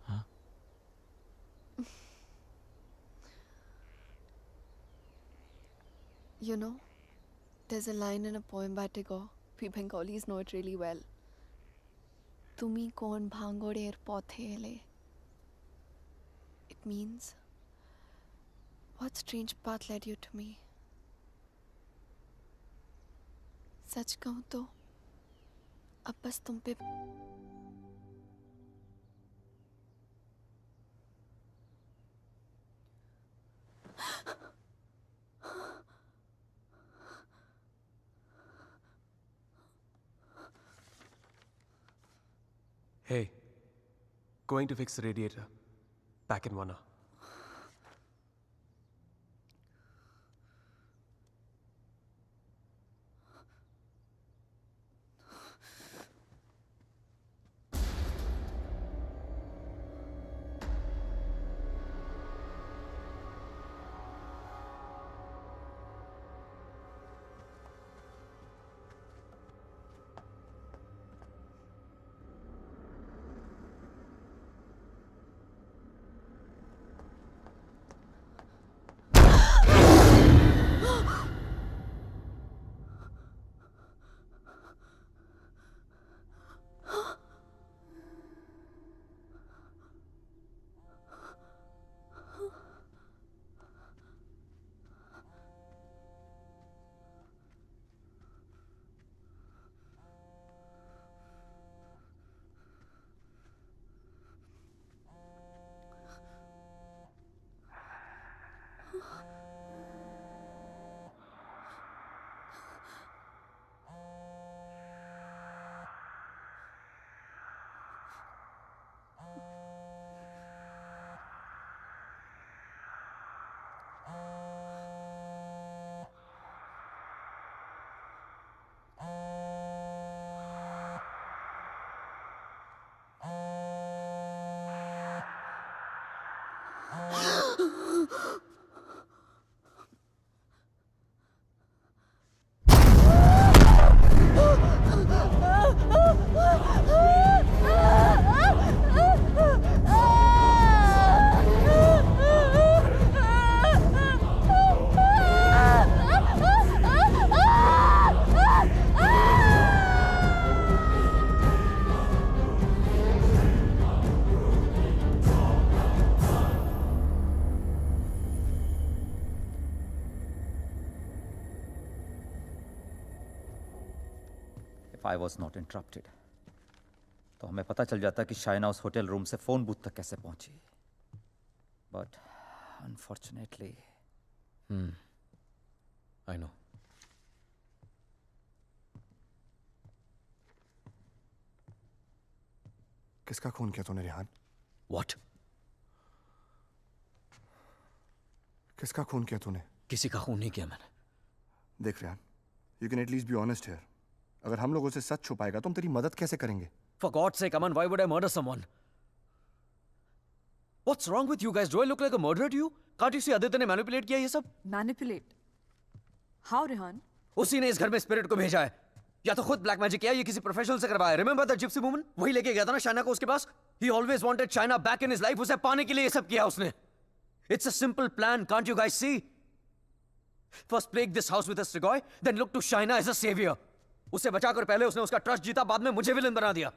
हाँ? You know, there's a line in a poem by Tagore. We Bengalis know it really well. Tumi kon bhangoder pothele. It means, what strange path led you to me? सच कहूं तो अब बस तुम पे Hey, going to fix the radiator. Back in 1 hour. If I was not interrupted, तो हमें पता चल जाता कि शाइना उस होटल रूम से फोन बूथ तक कैसे पहुंची. But unfortunately, I know. किसका खून किया तूने रिहान? What? किसका खून किया तूने? किसी का खून नहीं किया मैंने. देख Rihan, you can at least be honest here. अगर हम लोगों से सच छुपाएगा तो हम तेरी मदद कैसे करेंगे? For God's sake, Aman, why would I murder someone? What's wrong with you guys? Do I look like a murderer to you? Can't you see Aditya ने manipulate किया ये सब? Manipulate? How, Rehan? उसी ने इस घर में स्पिरिट को भेजा है. या तो खुद ब्लैक मैजिक किया या किसी प्रोफेशनल से करवाया. Remember that gypsy woman? वही लेके गया था ना शाइना को उसके पास. He always wanted Shaina back in his life. उसे पाने के लिए ये सब किया उसने. It's a simple plan. Can't you guys see? First plague this house with a Strigoi, then look to Shaina as a savior. उसे बचाकर पहले उसने उसका ट्रस्ट जीता, बाद में मुझे विलन बना दिया.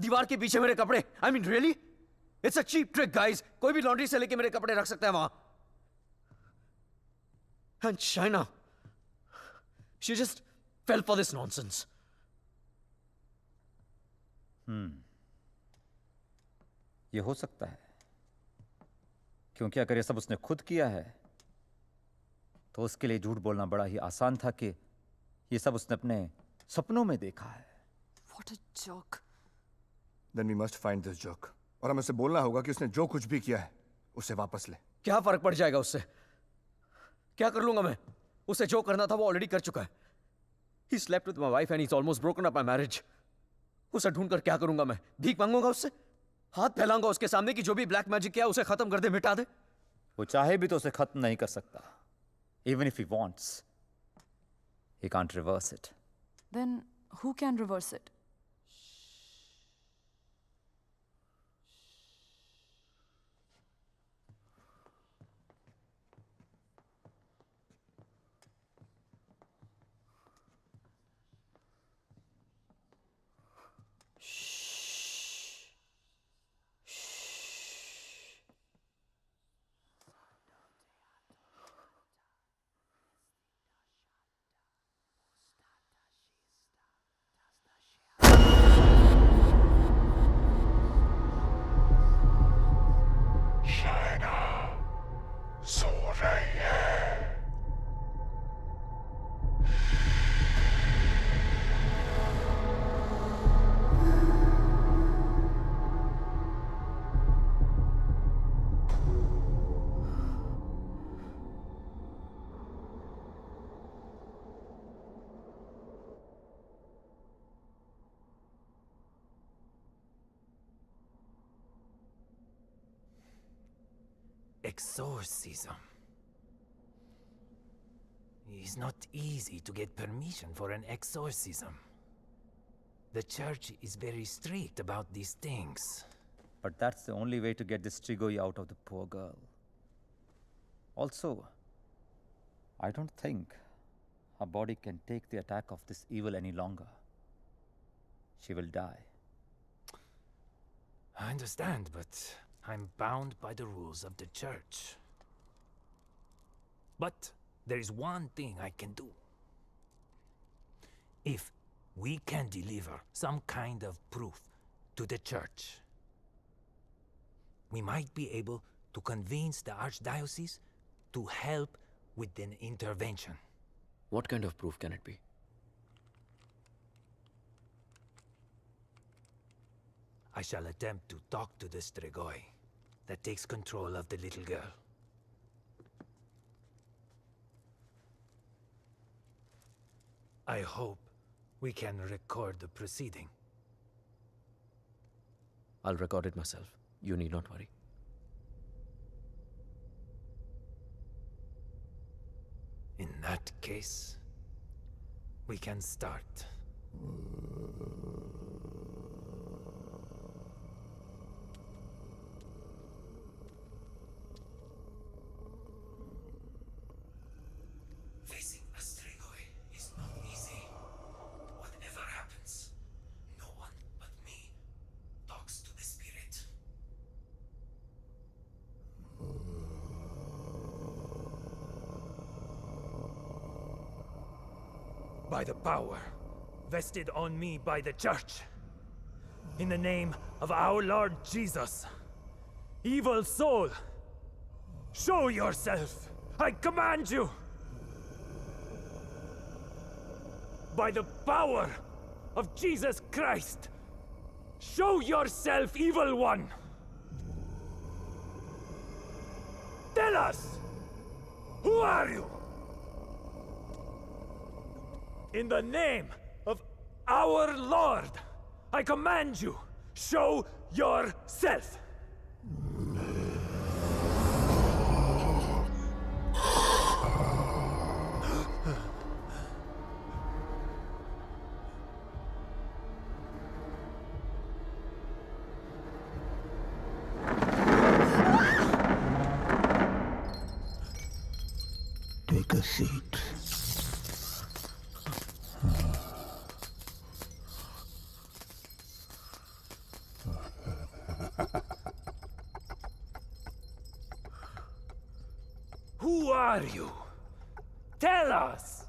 दीवार के पीछे मेरे कपड़े. I mean, really? It's a cheap trick, guys. कोई भी लॉन्ड्री से लेके मेरे कपड़े रख सकता है वहां. And Shaina, she just fell for this nonsense. ये हो सकता है, क्योंकि अगर ये सब उसने खुद किया है तो उसके लिए झूठ बोलना बड़ा ही आसान था कि ये सब उसने अपने सपनों में देखा है. What a joke. Then we must find this joke. और हमें उसे बोलना होगा कि उसने जो कुछ भी किया है उसे वापस ले. क्या फर्क पड़ जाएगा उससे? क्या कर लूंगा मैं? उसे जो करना था वो ऑलरेडी कर चुका है. He slept with my wife and he's almost broken up my marriage. उसे ढूंढकर क्या करूंगा मैं? भीख मांगूंगा उससे? हाथ फैलाऊंगा उसके सामने कि जो भी ब्लैक मैजिक किया उसे खत्म कर दे, मिटा दे? वो चाहे भी तो उसे खत्म नहीं कर सकता. Even if he wants, he can't reverse it. Then who can reverse it? Exorcism. It's not easy to get permission for an exorcism. The church is very strict about these things. But that's the only way to get this Strigoi out of the poor girl. Also, I don't think her body can take the attack of this evil any longer. She will die. I understand, but I'm bound by the rules of the church. But there is one thing I can do. If we can deliver some kind of proof to the church, we might be able to convince the archdiocese to help with an intervention. What kind of proof can it be? I shall attempt to talk to the Strigoi that takes control of the little girl. I hope we can record the proceeding. I'll record it myself. You need not worry. In that case, we can start. Facing a Strigoi is not easy. Whatever happens, no one but me talks to the spirit. By the power vested on me by the Church. In the name of our Lord Jesus, evil soul, show yourself! I command you! By the power of Jesus Christ, show yourself, evil one! Tell us! Who are you? In the name of our Lord, I command you, show yourself! Take a seat. Who are you? Tell us!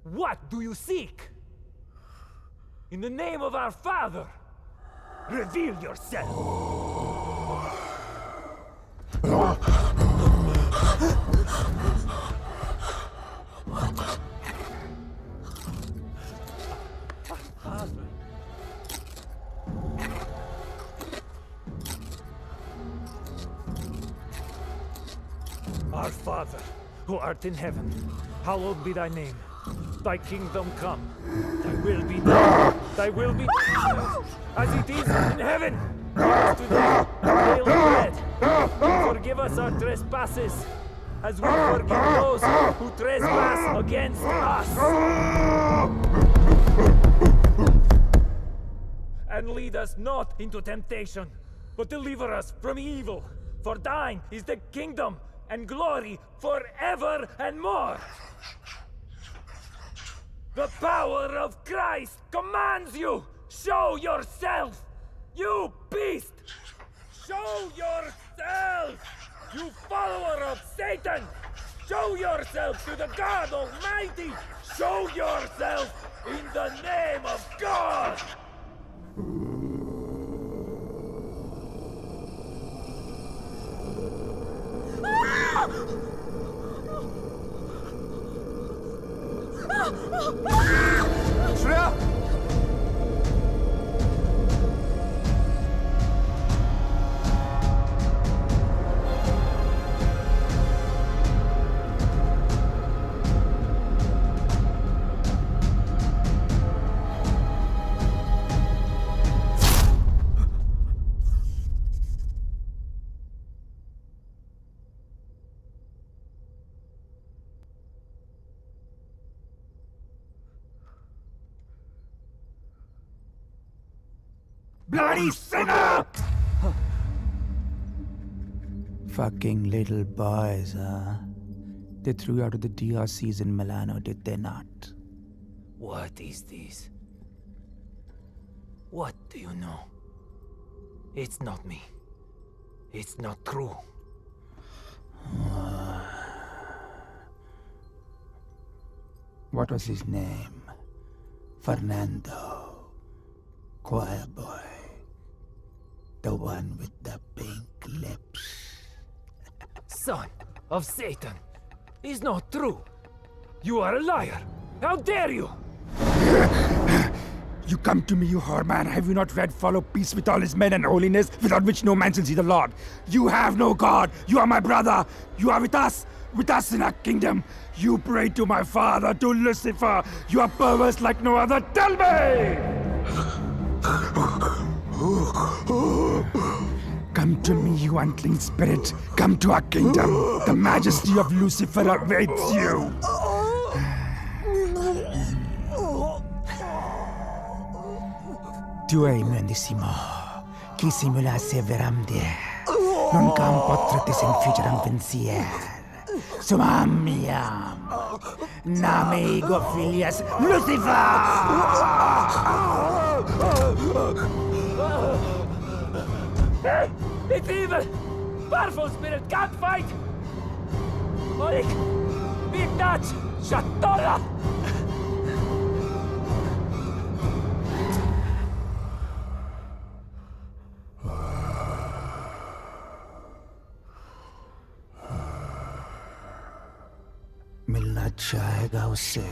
What do you seek? In the name of our Father, reveal yourself! Our Father, who art in heaven, hallowed be thy name. Thy kingdom come. Thy will be done. Thy will be done as it is in heaven. Give us today our daily bread. And forgive us our trespasses, as we forgive those who trespass against us. And lead us not into temptation, but deliver us from evil. For thine is the kingdom and glory forever and more. The power of Christ commands you! Show yourself! You beast! Show yourself! You follower of Satan! Show yourself to the God Almighty! Show yourself in the name of God! Shreya! Bloody sinner! Fucking little boys, huh? They threw you out of the DRCs in Milano, did they not? What is this? What do you know? It's not me. It's not true. What was his name? Fernando. Choir boy. The one with the pink lips. Son of Satan! Is not true! You are a liar! How dare you! You come to me, you whore man. Have you not read follow peace with all his men and holiness, without which no man shall see the Lord? You have no God. You are my brother. You are with us in our kingdom. You pray to my father, to Lucifer. You are perverse like no other. Tell me! Come to me, you unclean spirit. Come to our kingdom. The majesty of Lucifer awaits you. Tu hai mendissimo, chi simulasse veramde, non cam potrete senfigeram pensier. Sumamiam, name ego filias Lucifer! It's evil! Powerful spirit can't fight! Olik! Bigdać! Szatola! मिलना चाहेगा उससे।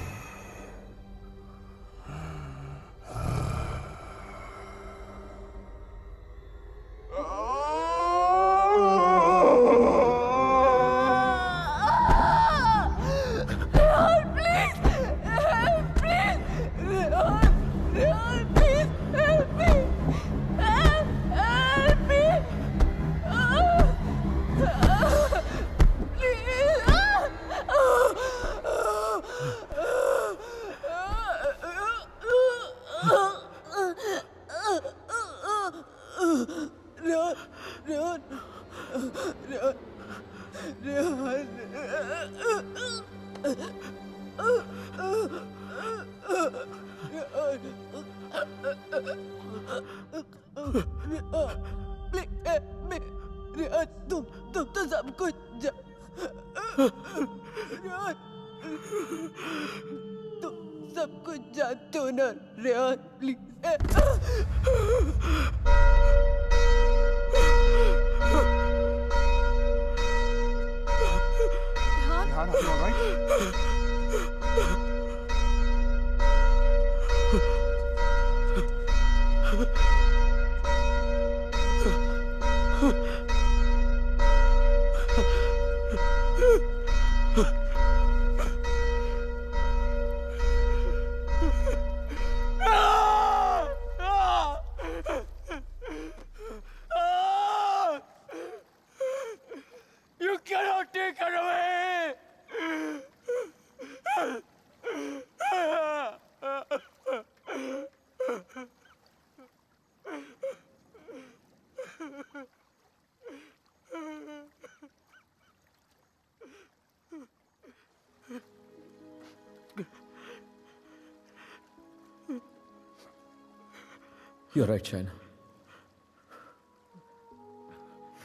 तुम तो सब कुछ तुम सब कुछ जानते हो ना Rehan, please. Rehan, are you all right? You cannot take her away! You're right, Shaina.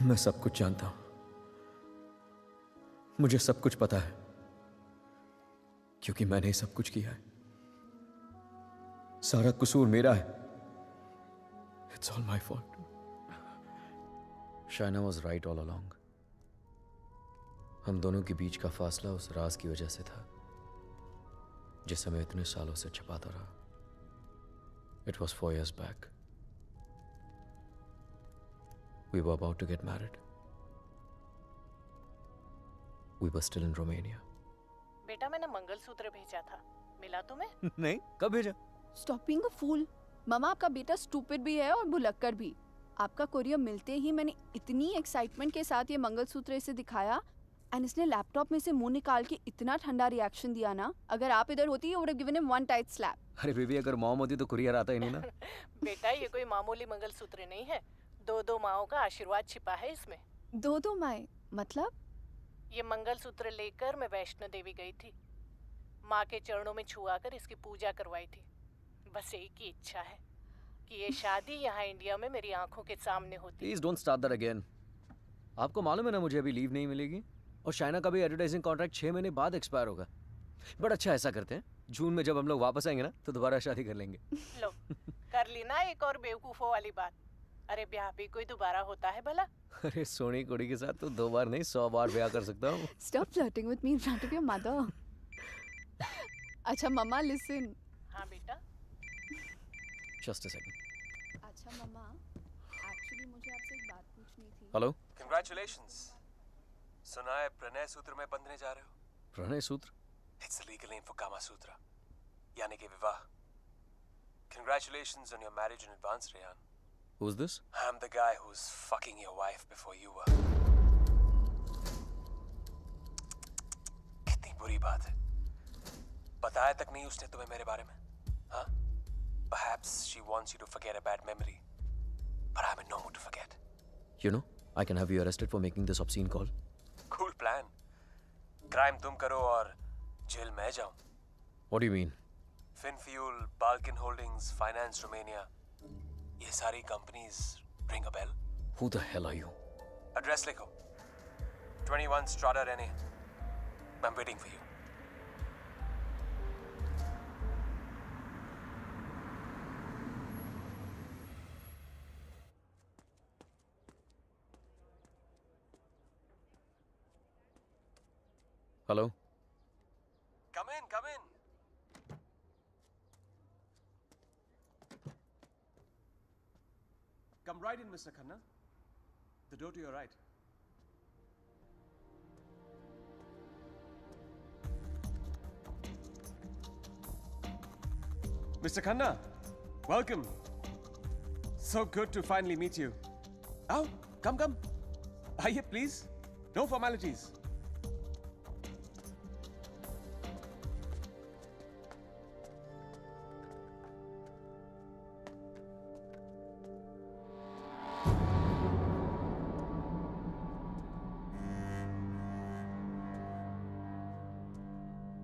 मैं सब कुछ जानता हूं। मुझे सब कुछ पता है क्योंकि मैंने ही सब कुछ किया है। सारा कसूर मेरा है। It's all my fault. Shaina was right all along. हम दोनों के बीच का फासला उस राज की वजह से था जिसे मैं इतने सालों से छिपाता रहा। It was 4 years back. We were about to get married. We were still in Romania. बेटा मैंने मंगलसूत्र भेजा था, मिला तुम्हें? नहीं, कब भेजा? Stop being a fool. मामा आपका बेटा स्टूपिड भी है और भुलक्कड़ भी। आपका कोरियर मिलते ही मैंने इतनी एक्साइटमेंट के साथ ये मंगलसूत्र इसे दिखाया एंड इसने लैपटॉप में से मुंह निकाल के इतना ठंडा रिएक्शन दिया ना, अगर आप इधर होती you would have given him one tight slap. अरे बेबी, अगर मॉम होती तो कुरियर आता ही नहीं ना। बेटा ये कोई मामूली मंगलसूत्र नहीं है, 2 माओं का आशीर्वाद छिपा है इसमें। 2 माएं मतलब? ये मंगलसूत्र लेकर मैं वैष्णो देवी गई थी, माँ के चरणों में छुआ कर इसकी पूजा करवाई थी। बस एक ही इच्छा है कि ये शादी यहाँ इंडिया में मेरी आंखों के सामने होती। Please don't start that again. आपको मालूम है ना मुझे अभी लीव नहीं मिलेगी और शाइना का भी एडवर्टाइजिंग कॉन्ट्रैक्ट 6 महीने बाद एक्सपायर होगा। बट अच्छा ऐसा करते हैं, जून में जब हम लोग वापस आएंगे ना तो दोबारा शादी कर लेंगे। लो कर ली ना एक और बेवकूफों वाली बात। अरे ब्याह भी कोई दोबारा होता है भला? अरे सोनी कुड़ी के साथ तो 2 बार नहीं 100 बार ब्याह कर सकता हूँ। Stop flirting with me in front of your mother. अच्छा मम्मा listen. हाँ बेटा। Just a second. अच्छा मम्मा, actually मुझे आपसे एक बात पूछनी थी। हेलो। Congratulations. सुना है प्रणय सूत्र में बंधने जा रहे हो? प्रणय सूत्र? It's the legal name for Kama Sutra, यानी कि विवाह। Congratulations on your marriage in advance, Rehan. Who's this? I'm the guy who's fucking your wife before you were. कितनी बुरी बात है। बताया तक नहीं उसने तुम्हें मेरे बारे में, हाँ? Perhaps she wants you to forget a bad memory, but I'm in no mood to forget. You know, I can have you arrested for making this obscene call. Cool plan. Crime तुम करो और jail मैं जाऊं। What do you mean? Finfuel, Balkan Holdings, Finance Romania, ये सारी companies ring a bell? Who the hell are you? Address लिखो। 21 Strada Rene, I'm waiting for you. Hello? Come in, come in. Come right in, Mr. Khanna. The door to your right. Mr. Khanna, welcome. So good to finally meet you. Oh, come. Aye, please. No formalities.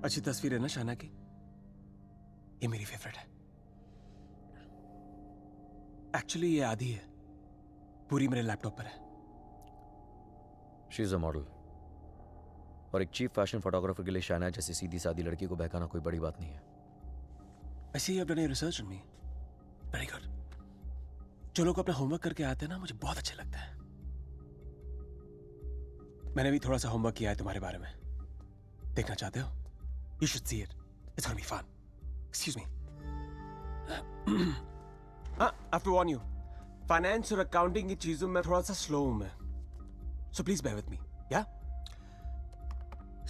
अच्छी तस्वीर है ना शाना की? ये मेरी favourite है। Actually ये आधी है, पूरी मेरे लैपटॉप पर है। शी इज अ मॉडल, और एक चीफ फैशन फोटोग्राफर के लिए शाना जैसी सीधी सादी लड़की को बहकाना कोई बड़ी बात नहीं है। I see you have done your research on me. Very good. जो लोग अपना होमवर्क करके आते हैं ना, मुझे बहुत अच्छे लगता है। मैंने भी थोड़ा सा होमवर्क किया है तुम्हारे बारे में। देखना चाहते हो? You should see it. It's gonna be fun. Excuse me. I have to warn you. Finance और accounting की चीजों में थोड़ा सा slow हूँ मैं. So please bear with me. Yeah?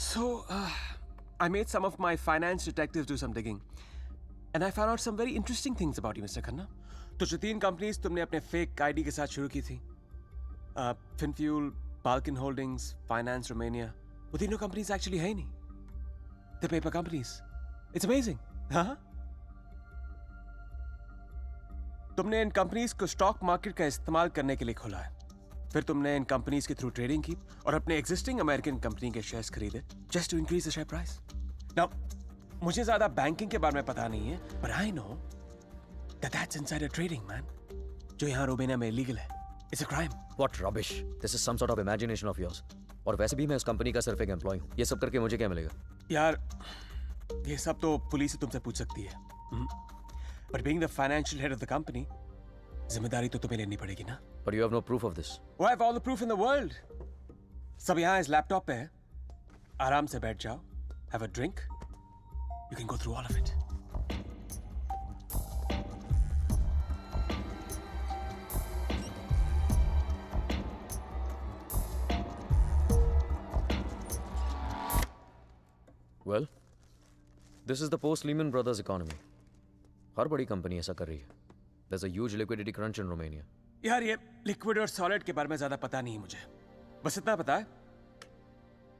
So, I made some of my finance detectives do some digging. And I found out some very interesting things about you, Mr. Khanna. तो जो 3 companies तुमने अपने fake ID के साथ शुरू की थी, FinFuel, Balkan Holdings, Finance Romania, वो तीनों कंपनीज एक्चुअली है ही नहीं. The paper companies. It's amazing. हाँ? तुमने इन कंपनीज को स्टॉक मार्केट का इस्तेमाल करने के लिए खोला है. फिर तुमने इन कंपनीज के थ्रू ट्रेडिंग की और अपने एग्जिस्टिंग अमेरिकन कंपनी के शेयर्स खरीदे just to increase the share price. Now मुझे ज्यादा बैंकिंग के बारे में पता नहीं है, but I know that that's insider trading, man. जो यहाँ रोमेनिया में इलीगल है. It's a crime. What rubbish. This is some sort of imagination of yours. और वैसे भी मैं उस कंपनी का सिर्फ एक एम्प्लॉय हूँ. ये सब करके मुझे क्या मिलेगा? यार, ये सब तो पुलिस ही तुमसे पूछ सकती है. But being the financial head of the company, जिम्मेदारी तो तुम्हें लेनी पड़ेगी ना. But you have no proof of this. Oh, I have all the proof in the world. सब यहाँ इस लैपटॉप पे है. आराम से बैठ जाओ. Have a drink. You can go through all of it. Well, this is the post-Lehman Brothers economy. हर बड़ी कंपनी ऐसा कर रही है. There's a huge liquidity crunch in Romania. यार ये लिक्विड और सॉलिड के बारे में ज्यादा पता नहीं है मुझे. बस इतना पता है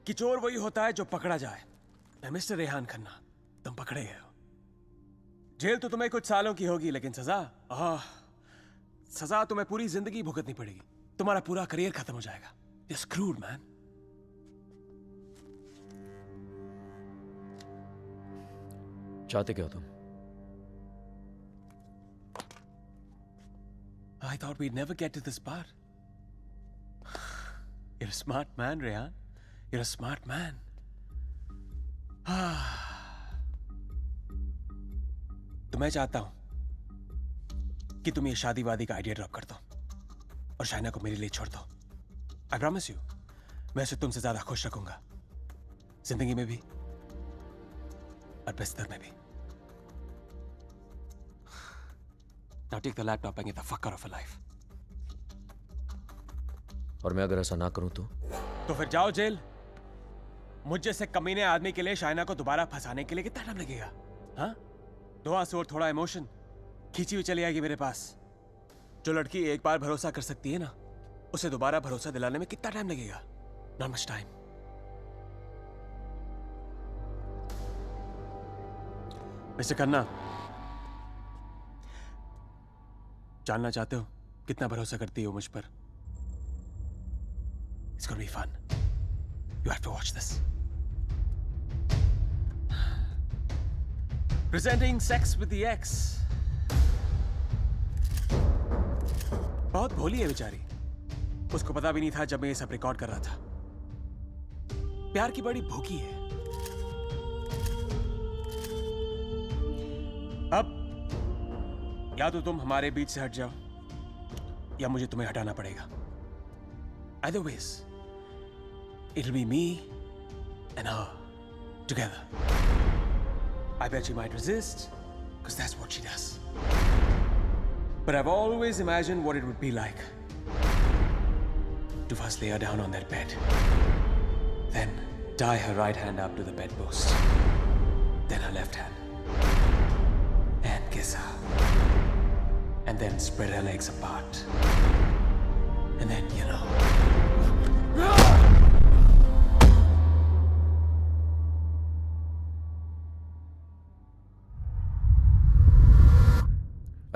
कि चोर वही होता है जो पकड़ा जाए. मिस्टर रेहान खन्ना, तुम पकड़े गए हो. जेल तो तुम्हें कुछ सालों की होगी, लेकिन सजा तुम्हें पूरी जिंदगी भुगतनी पड़ेगी. तुम्हारा पूरा करियर खत्म हो जाएगा. You're screwed, man. चाहते क्या हो तुम? I thought we'd never get to this part. You're a smart man, Rehan. You're a smart man. तो मैं चाहता हूं कि तुम ये शादी वादी का आइडिया ड्रॉप कर दो और शाइना को मेरे लिए छोड़ दो. I promise you, मैं उसे तुमसे ज्यादा खुश रखूंगा, जिंदगी में भी और बिस्तर में भी. Now take the laptop and get the fuck out of her life. और मैं अगर ऐसा ना करूं तो फिर जाओ जेल. मुझ जैसे कमीने आदमी के लिए शाइना को दोबारा फंसाने के लिए कितना टाइम लगेगा? हाँ? 2 आंसू और थोड़ा इमोशन खींची हुई चली आएगी मेरे पास. जो लड़की एक बार भरोसा कर सकती है ना, उसे दोबारा भरोसा दिलाने में कितना टाइम लगेगा? Not much time. Mister Khanna, जानना चाहते हो कितना भरोसा करती हो मुझ पर? It's gonna be fun. You have to watch this. Presenting Sex with the Ex. बहुत भोली है बेचारी. उसको पता भी नहीं था जब मैं ये सब रिकॉर्ड कर रहा था. प्यार की बड़ी भूखी है. या तो तुम हमारे बीच से हट जाओ या मुझे तुम्हें हटाना पड़ेगा. Either ways, it'll be me and her together. I bet she might resist, because that's what she does. But I've always imagined what it would be like to first lay her down on that bed, then tie her right hand up to the bedpost, then her left hand, and kiss her, and then spread her legs apart, and then, you know.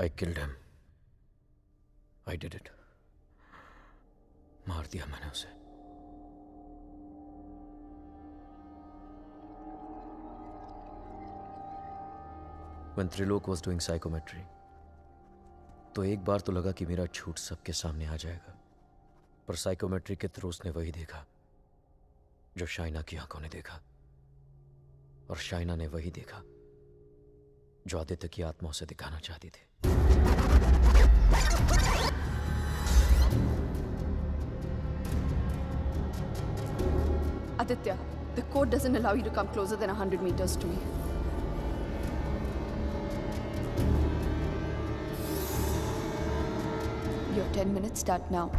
I killed him. I did it. मार दिया मैंने उसे. When Trilok was doing psychometry, तो एक बार तो लगा कि मेरा झूठ सबके सामने आ जाएगा, पर साइकोमेट्री के थ्रू उसने वही देखा जो शाइना की आंखों ने देखा, और शाइना ने वही देखा जो आदित्य की आत्मा उसे दिखाना चाहती थी. Aditya, the code doesn't allow you to come closer than 100 meters to me. Your 10 minutes start now.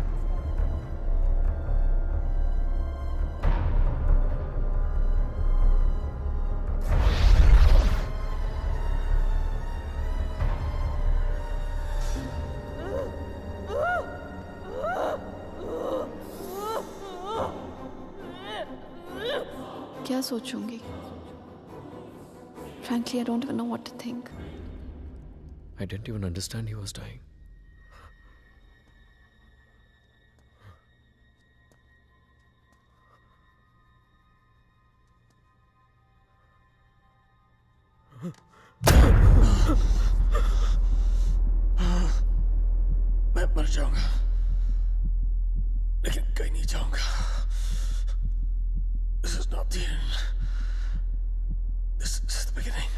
क्या सोचूंगी? Frankly, I don't even know what to think. I didn't even understand he was dying. मैं मर जाऊंगा, लेकिन कहीं नहीं जाऊंगा. This is not the end. This is the beginning.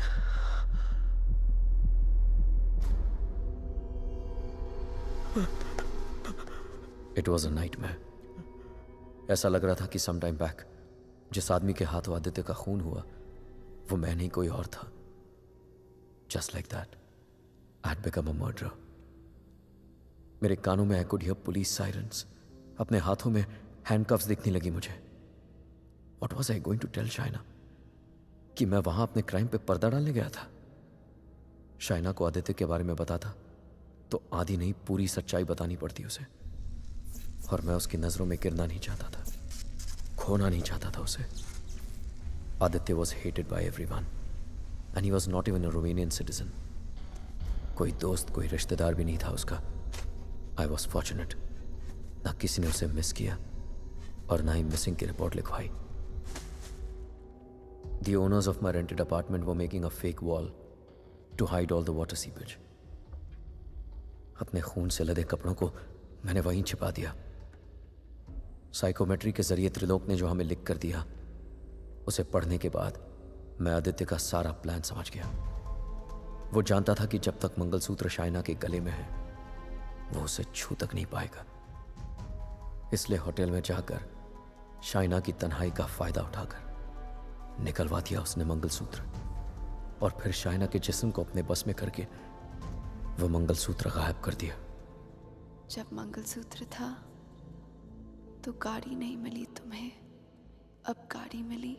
It was a nightmare. ऐसा लग रहा था कि some time back जिस आदमी के हाथों आदित्य का खून हुआ वो मैं नहीं कोई और था. Just like that, I had become a murderer. मेरे कानों में I could hear police sirens. अपने हाथों में handcuffs दिखने लगी मुझे. What was I going to tell Shaina? कि मैं वहां अपने क्राइम पे पर्दा डालने गया था. शाइना को आदित्य के बारे में बताता तो आधी नहीं पूरी सच्चाई बतानी पड़ती उसे, और मैं उसकी नजरों में गिरना नहीं चाहता था, खोना नहीं चाहता था उसे. Aditya was hated by everyone and he was not even a Romanian citizen. कोई दोस्त कोई रिश्तेदार भी नहीं था उसका. I was fortunate. ना किसी ने उसे मिस किया और ना ही मिसिंग की रिपोर्ट लिखवाई. The owners of my rented apartment were making a fake wall to hide all the water seepage. अपने खून से लदे कपड़ों को मैंने वहीं छिपा दिया. साइकोमेट्री के जरिए त्रिलोक ने जो हमें लिख कर दिया उसे पढ़ने के बाद मैं आदित्य का सारा प्लान समझ गया. वो जानता था कि जब तक मंगलसूत्र शाइना के गले में है वो उसे छू तक नहीं पाएगा. इसलिए होटल में जाकर शाइना की तन्हाई का फायदा उठाकर निकलवा दिया उसने मंगलसूत्र, और फिर शाइना के जिस्म को अपने बस में करके वो मंगलसूत्र गायब कर दिया. जब मंगलसूत्र था तो गाड़ी नहीं मिली तुम्हें, अब गाड़ी मिली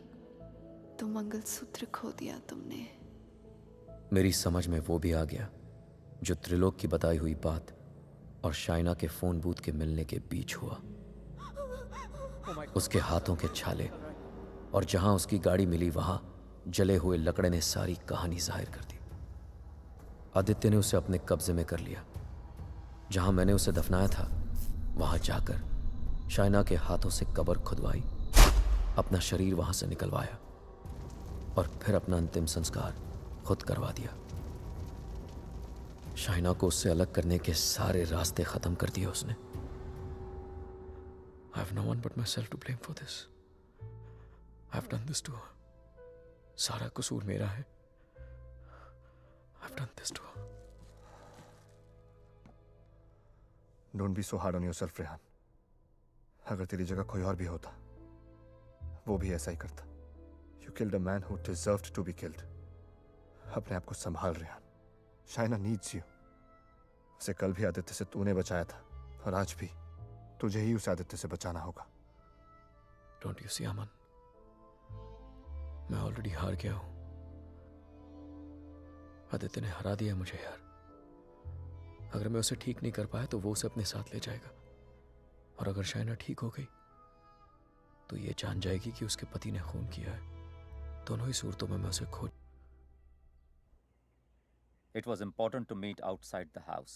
तो मंगलसूत्र खो दिया तुमने. मेरी समझ में वो भी आ गया जो त्रिलोक की बताई हुई बात और शाइना के फोन बूथ के मिलने के बीच हुआ. उसके हाथों के छाले और जहां उसकी गाड़ी मिली वहां जले हुए लकड़े ने सारी कहानी जाहिर कर दी. आदित्य ने उसे अपने कब्जे में कर लिया. जहां मैंने उसे दफनाया था वहां जाकर शाइना के हाथों से कब्र खुदवाई, अपना शरीर वहां से निकलवाया और फिर अपना अंतिम संस्कार खुद करवा दिया. शाइना को उससे अलग करने के सारे रास्ते खत्म कर दिए उसने. I have no one but myself to blame for this. I have done this to her. सारा कसूर मेरा है. I have done this to her. Don't be so hard on yourself Rehan. अगर तेरी जगह कोई और भी होता वो भी ऐसा ही करता। You killed a man who deserved to be killed. अपने आप को संभाल रेहान। Shaina needs you. उसे कल भी आदित्य से तूने बचाया था और आज भी तुझे ही उस आदित्य से बचाना होगा। डोंट यू सी अमन, मैं ऑलरेडी हार गया हूं। आदित्य ने हरा दिया मुझे यार। अगर मैं उसे ठीक नहीं कर पाया तो वो उसे अपने साथ ले जाएगा, और अगर शाइना ठीक हो गई तो ये जान जाएगी कि उसके पति ने खून किया है। दोनों ही सूरतों में मैं उसे खो। It was important to meet outside the house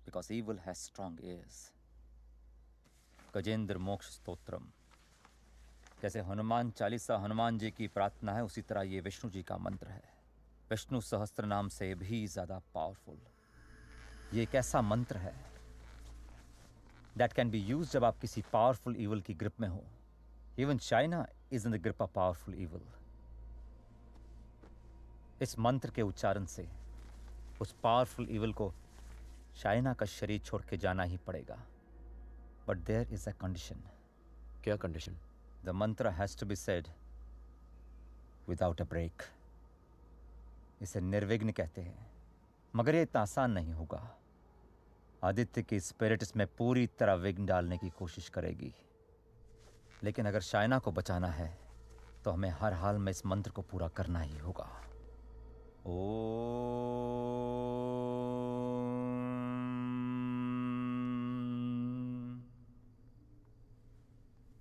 because evil has strong ears. Gajendra मोक्ष स्तोत्रम, जैसे हनुमान चालीसा हनुमान जी की प्रार्थना है, उसी तरह ये विष्णु जी का मंत्र है। विष्णु सहस्त्र नाम से भी ज्यादा पावरफुल। ये एक ऐसा मंत्र है that can be used जब आप किसी पावरफुल evil की ग्रिप में हो। Even China is in the grip of powerful evil. इस मंत्र के उच्चारण से उस पावरफुल इविल को चाइना का शरीर छोड़ के जाना ही पड़ेगा। But there is a condition. क्या condition? The mantra has to be said without a break. इसे निर्विघ्न कहते हैं, मगर ये इतना आसान नहीं होगा। आदित्य की स्पिरिट इसमें पूरी तरह विघ्न डालने की कोशिश करेगी, लेकिन अगर चाइना को बचाना है तो हमें हर हाल में इस मंत्र को पूरा करना ही होगा।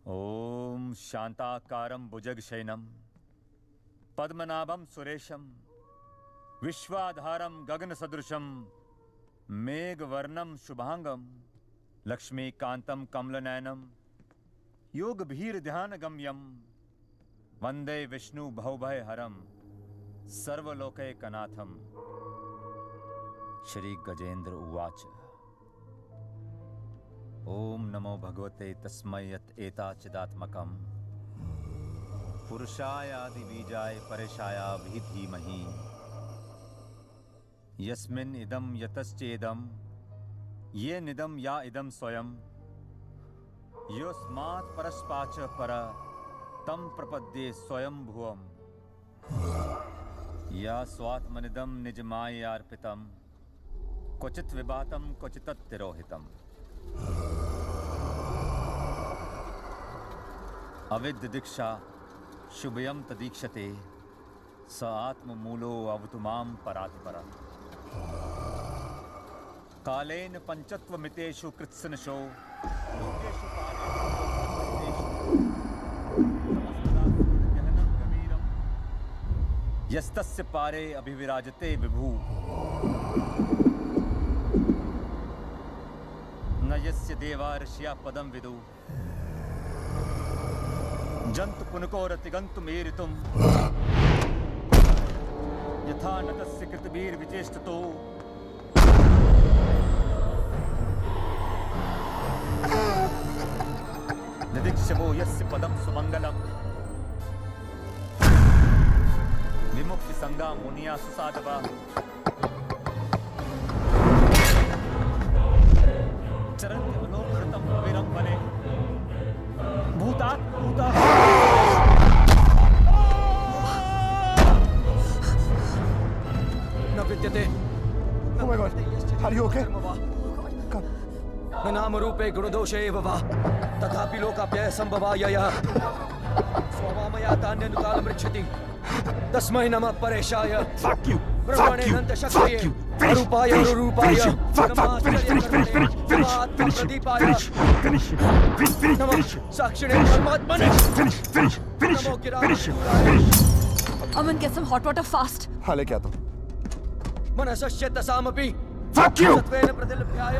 ओम शांताकारं भुजगशयनं पद्मनाभं सुरेशं विश्वाधारं गगनसदृशं मेघवर्णं शुभांगं लक्ष्मीकान्तं कमलनयनं योगभीर्ध्यानगम्यं वंदे विष्णु भवभयहरं सर्वलोकैकनाथं। श्री गजेंद्र उवाच। ओम नमो भगवते तस्मै यत् एताचिदात्मकं पुरुषायादि बीजाय परेशाया भी धीमहि यस्मिन् इदं यतश्चेदं ये निदं या इदं स्वयं योस्मात् परस्पाच पर तं प्रपद्ये स्वयं भुवम् या स्वात्मनिदं निजमायार्पितं क्वचित् विभातं क्वचित् तिरोहितम्। अविद्य दीक्षा शुभयं तदीक्षते स आत्ममूलो अवतु मां परात्परम्। कालेन पंचत्वमितेषु कृत्सनशो लोकेषु यस्तस्य पारे अभिविराजते विभु न यस्य देवा ऋषिया पदं विदु जंतु पुनकोरतिगंतु मेरितुम यथा नतस्य कृतवीर विचेष्टतो निदीक्षवो यस्य पदं सुमंगलम् विमुक्ति संगा मुनिया सुसाधवा चरन्ति मनोकृतं विरम वने भूतात् भूता न विद्यते। Oh my God, are you okay? न नाम रूपे गुणदोषे एव वा तथापि लोकाप्यय संभवायया स्ववामया तान्यनुकालं रक्षति तस्मै नमः परेशाय। Fuck you! ब्रह्मणे अनंत शक्तये अरूपाय अरूपाय नमः साक्षिणे परमात्मने नमो गिराय। Aman, get some hot water fast. हाँ लेके आता हूँ। मनसस्य तसामपि Fuck you! सत्वेन प्रतिलभ्याय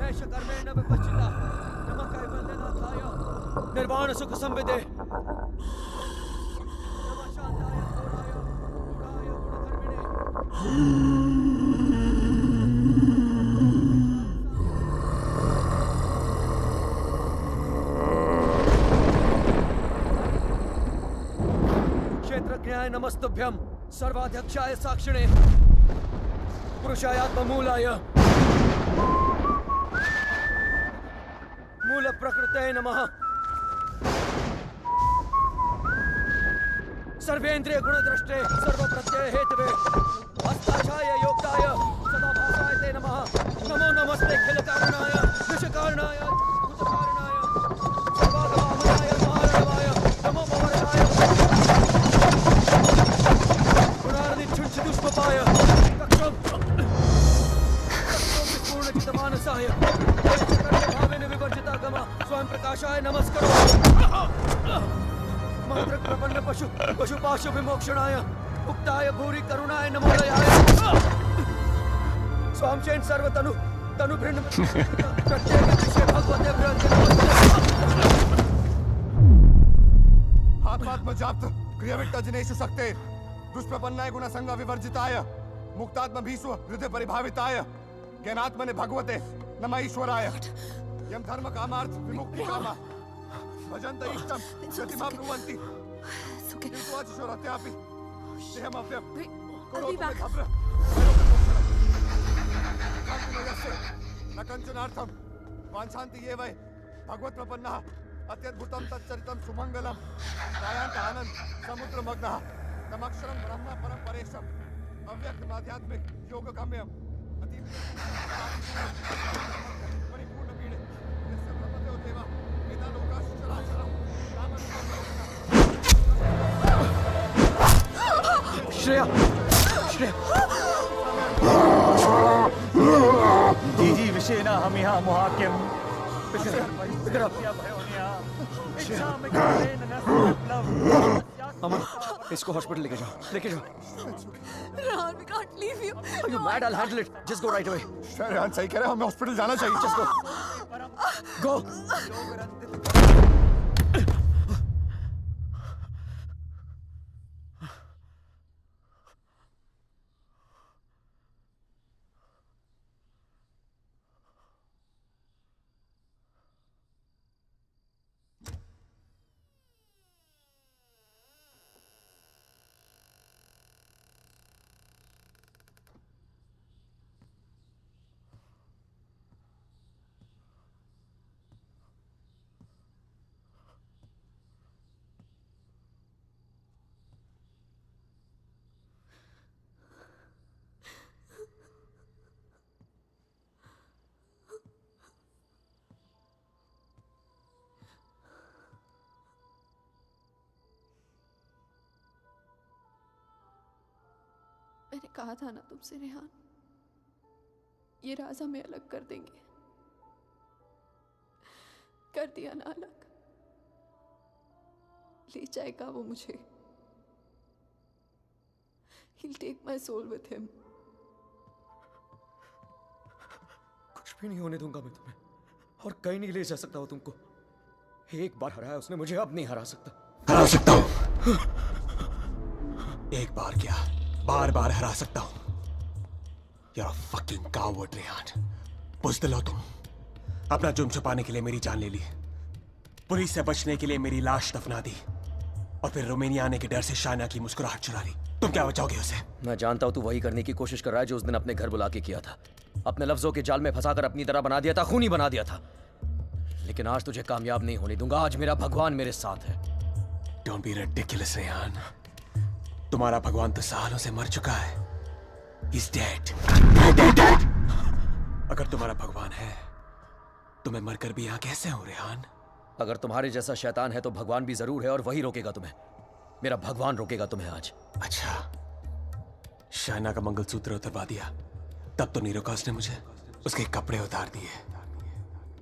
ऐष कर्मेण विपश्चिता नमः कैवल्यनाथाय निर्वाण सुख संविदे नमः शांताय घोराय गुणाय गुणकर्मिणे। क्षेत्रज्ञाय नमस्तुभ्यं सर्वाध्यक्षाय साक्षिणे पुरुषाय आत्ममूलाय मूर्तये नमः। सर्वेन्द्रिय गुणद्रष्टे सर्वप्रत्यय हेतवे हस्ताक्षाय योगदाय सदाभासाय ते नमः। नमो नमस्ते खिल कारणाय विषकारणाय भूतकारणाय सर्वागमाय महारणवाय नमो भवरणाय गुणार्निच्छुंछिदुष्पपाय कक्षम पूर्णचितमानसाय भावेन विवर्जिता गमा स्वयं प्रकाशाय नमस्करो। मंत्र प्रपन्न पशुपाशु विमोक्षणाय मुक्ताय भूरि करुणाय नमोदयाय स्वामचेन सर्वतनु तनु भृन्न प्रत्येक विषय भगवते भ्रंति आत्मात्मजाप्त क्रियाविट्टजनेषु शक्ते दुष्प्रपन्नाय गुणसंग विवर्जिताय मुक्तात्म भीष्व हृदय परिभाविताय ज्ञानात्मने भगवते नमः ईश्वराय यम धर्म कामार्थ विमुक्ति कामा भजन्त इष्टम गतिमा ब्रुवन्ति किन्तु अचिशोरत्यापि देहमव्यं करोतु मे भद्र कान्तिमयस्य न कञ्चनार्थं वाञ्छन्ति ये वै भगवत्प्रपन्नः अत्यद्भुतं तच्चरितं सुमङ्गलं त्रायान्त आनन्द समुद्रमग्नः तमक्षरं ब्रह्म परं परेशम् अव्यक्तमाध्यात्मिक योगगम्यम् परिपूर्णपीडे यस्य ब्रह्मदेव देवा श्रेया दीजी विषेण हमिहा मोहाक्यम अमन इसको हॉस्पिटल लेके जाओ Rehan, we can't leave you. Are you mad? I'll handle it. Just go right away. Rehan सही कह रहे हैं, हमें हॉस्पिटल जाना चाहिए। Just go. Go. मैंने कहा था ना तुमसे रेहान, ये राज हमें अलग कर देंगे। कर दिया ना अलग। ले जाएगा वो मुझे। He'll take my soul with him. कुछ भी नहीं होने दूंगा मैं तुम्हें, और कहीं नहीं ले जा सकता वो तुमको। एक बार हराया उसने मुझे, अब नहीं हरा सकता। हरा सकता हूँ। एक बार क्या, बार बार हरा सकता हूँ। You're a fucking coward, Rehan. बुज़दिल हो तुम। अपना जुर्म छुपाने के लिए मेरी जान ले ली, पुलिस से बचने के लिए मेरी लाश दफना दी, और फिर रोमानिया आने के डर से शाइना की मुस्कुराहट चुरा ली। तुम क्या बचाओगे उसे? मैं जानता हूं तू वही करने की कोशिश कर रहा है जो उस दिन अपने घर बुला के किया था। अपने लफ्जों के जाल में फंसाकर अपनी तरह बना दिया था, खूनी बना दिया था। लेकिन आज तुझे कामयाब नहीं होने दूंगा। आज मेरा भगवान मेरे साथ है। Don't be ridiculous, Rehan. तुम्हारा भगवान तो सालों से मर चुका है। He's dead. Dead. अगर तुम्हारा भगवान है तो मैं मरकर भी यहाँ कैसे हूँ, रेहान? अगर तुम्हारे जैसा शैतान है तो भगवान भी जरूर है, और वही रोकेगा तुम्हें। मेरा भगवान रोकेगा तुम्हें आज। अच्छा, शाइना का मंगलसूत्र उतरवा दिया, तब तो नीरोकास ने मुझे उसके कपड़े उतार दिए।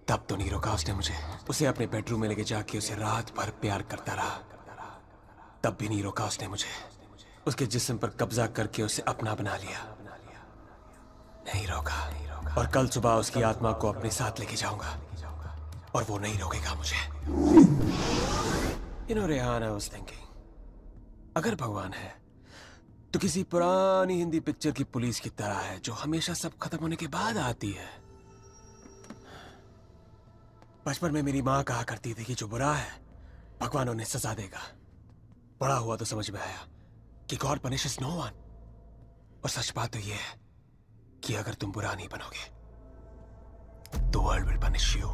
तब तो नीरोकास ने मुझे उसे अपने बेडरूम में लेके जाके उसे रात भर प्यार करता रहा। तब भी नीरोकास ने मुझे उसके जिस्म पर कब्जा करके उसे अपना बना लिया। नहीं रोका, और कल सुबह उसकी आत्मा को अपने साथ लेके जाऊंगा, और वो नहीं रोकेगा मुझे। You know, Rehan, I was thinking, अगर भगवान है तो किसी पुरानी हिंदी पिक्चर की पुलिस की तरह है, जो हमेशा सब खत्म होने के बाद आती है। बचपन में मेरी माँ कहा करती थी कि जो बुरा है भगवान उन्हें सजा देगा। बड़ा हुआ तो समझ में आया कि गॉड पनिशेस नो वन। और सच बात तो यह है कि अगर तुम बुरा नहीं बनोगे तो वर्ल्ड विल पनिश यू।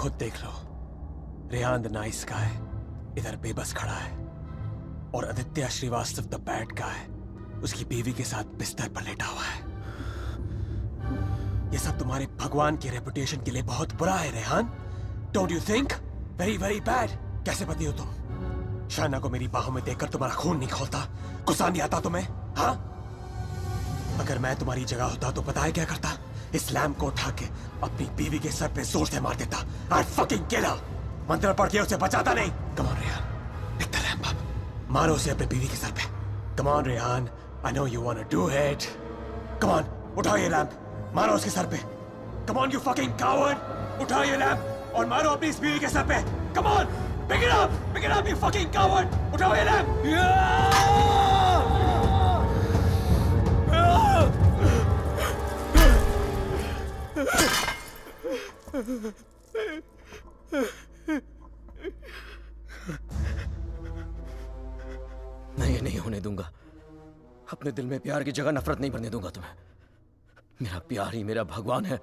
खुद देख लो। रेहान द नाइस गाय इधर बेबस खड़ा है और Aditya Srivastava the bad guy उसकी बीवी के साथ बिस्तर पर लेटा हुआ है। ये सब तुम्हारे भगवान की रेपुटेशन के लिए बहुत बुरा है Rehan. Don't you think? Very very bad. कैसे पति हो तुम? शाना को मेरी बाहों में देखकर तुम्हारा खून नहीं खोलता? गुस्सा नहीं आता तुम्हें? हाँ? अगर मैं तुम्हारी जगह होता तो पता है क्या करता? इस लैम्प को उठा के अपनी बीवी के सर पे जोर से मार देता। I'd fucking kill her। मंत्र पढ़ के उसे बचाता नहीं। Come on Rehan, pick the lamp up। मारो उसे अपनी बीवी के सर पे। Come on Rehan, I know you wanna do it। Come on, उठाओ ये लैम्प, मारो उसके सर पे। Come on you fucking coward, उठाओ ये लैम्प और मारो अपनी इस बीवी के सर पे। Come on, pick it up you fucking coward, उठाओ ये लैम्प। मैं ये नहीं होने दूंगा। अपने दिल में प्यार की जगह नफरत नहीं भरने दूंगा तुम्हें। मेरा प्यार ही मेरा भगवान है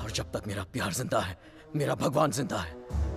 और जब तक मेरा प्यार जिंदा है मेरा भगवान जिंदा है।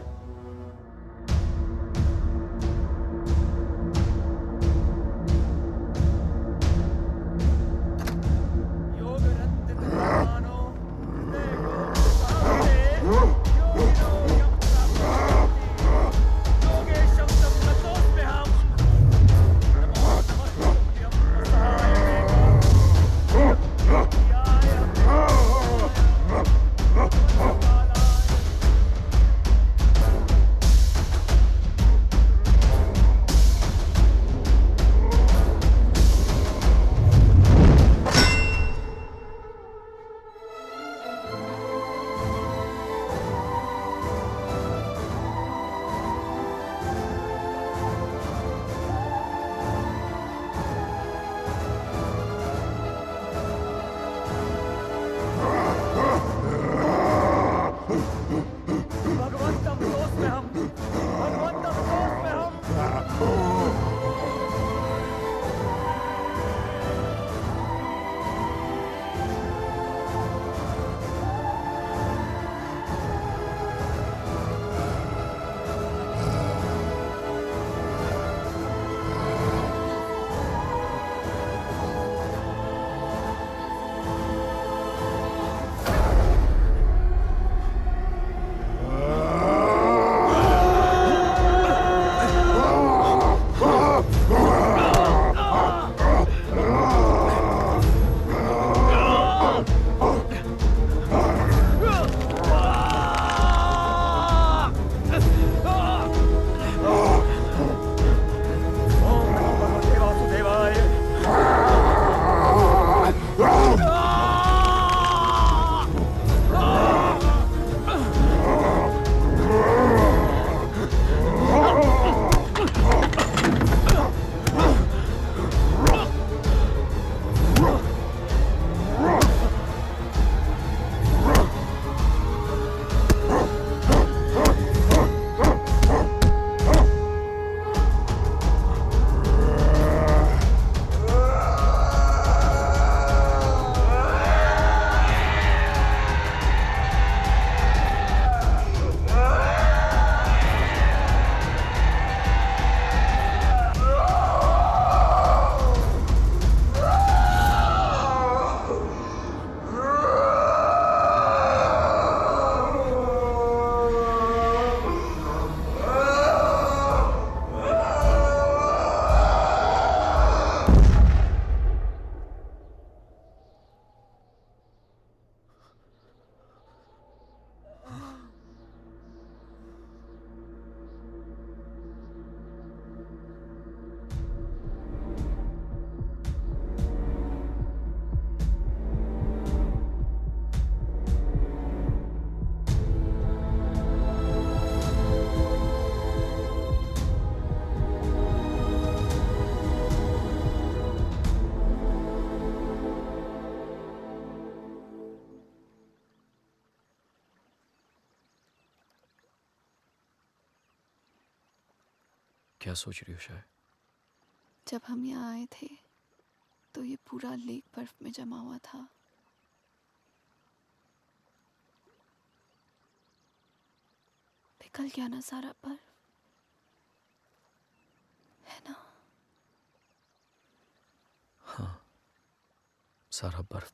क्या सोच रही हो शायद? जब हम यहाँ आए थे तो ये पूरा लेक बर्फ में जमा हुआ था। पिघल गया ना सारा बर्फ, है ना? हाँ, सारा बर्फ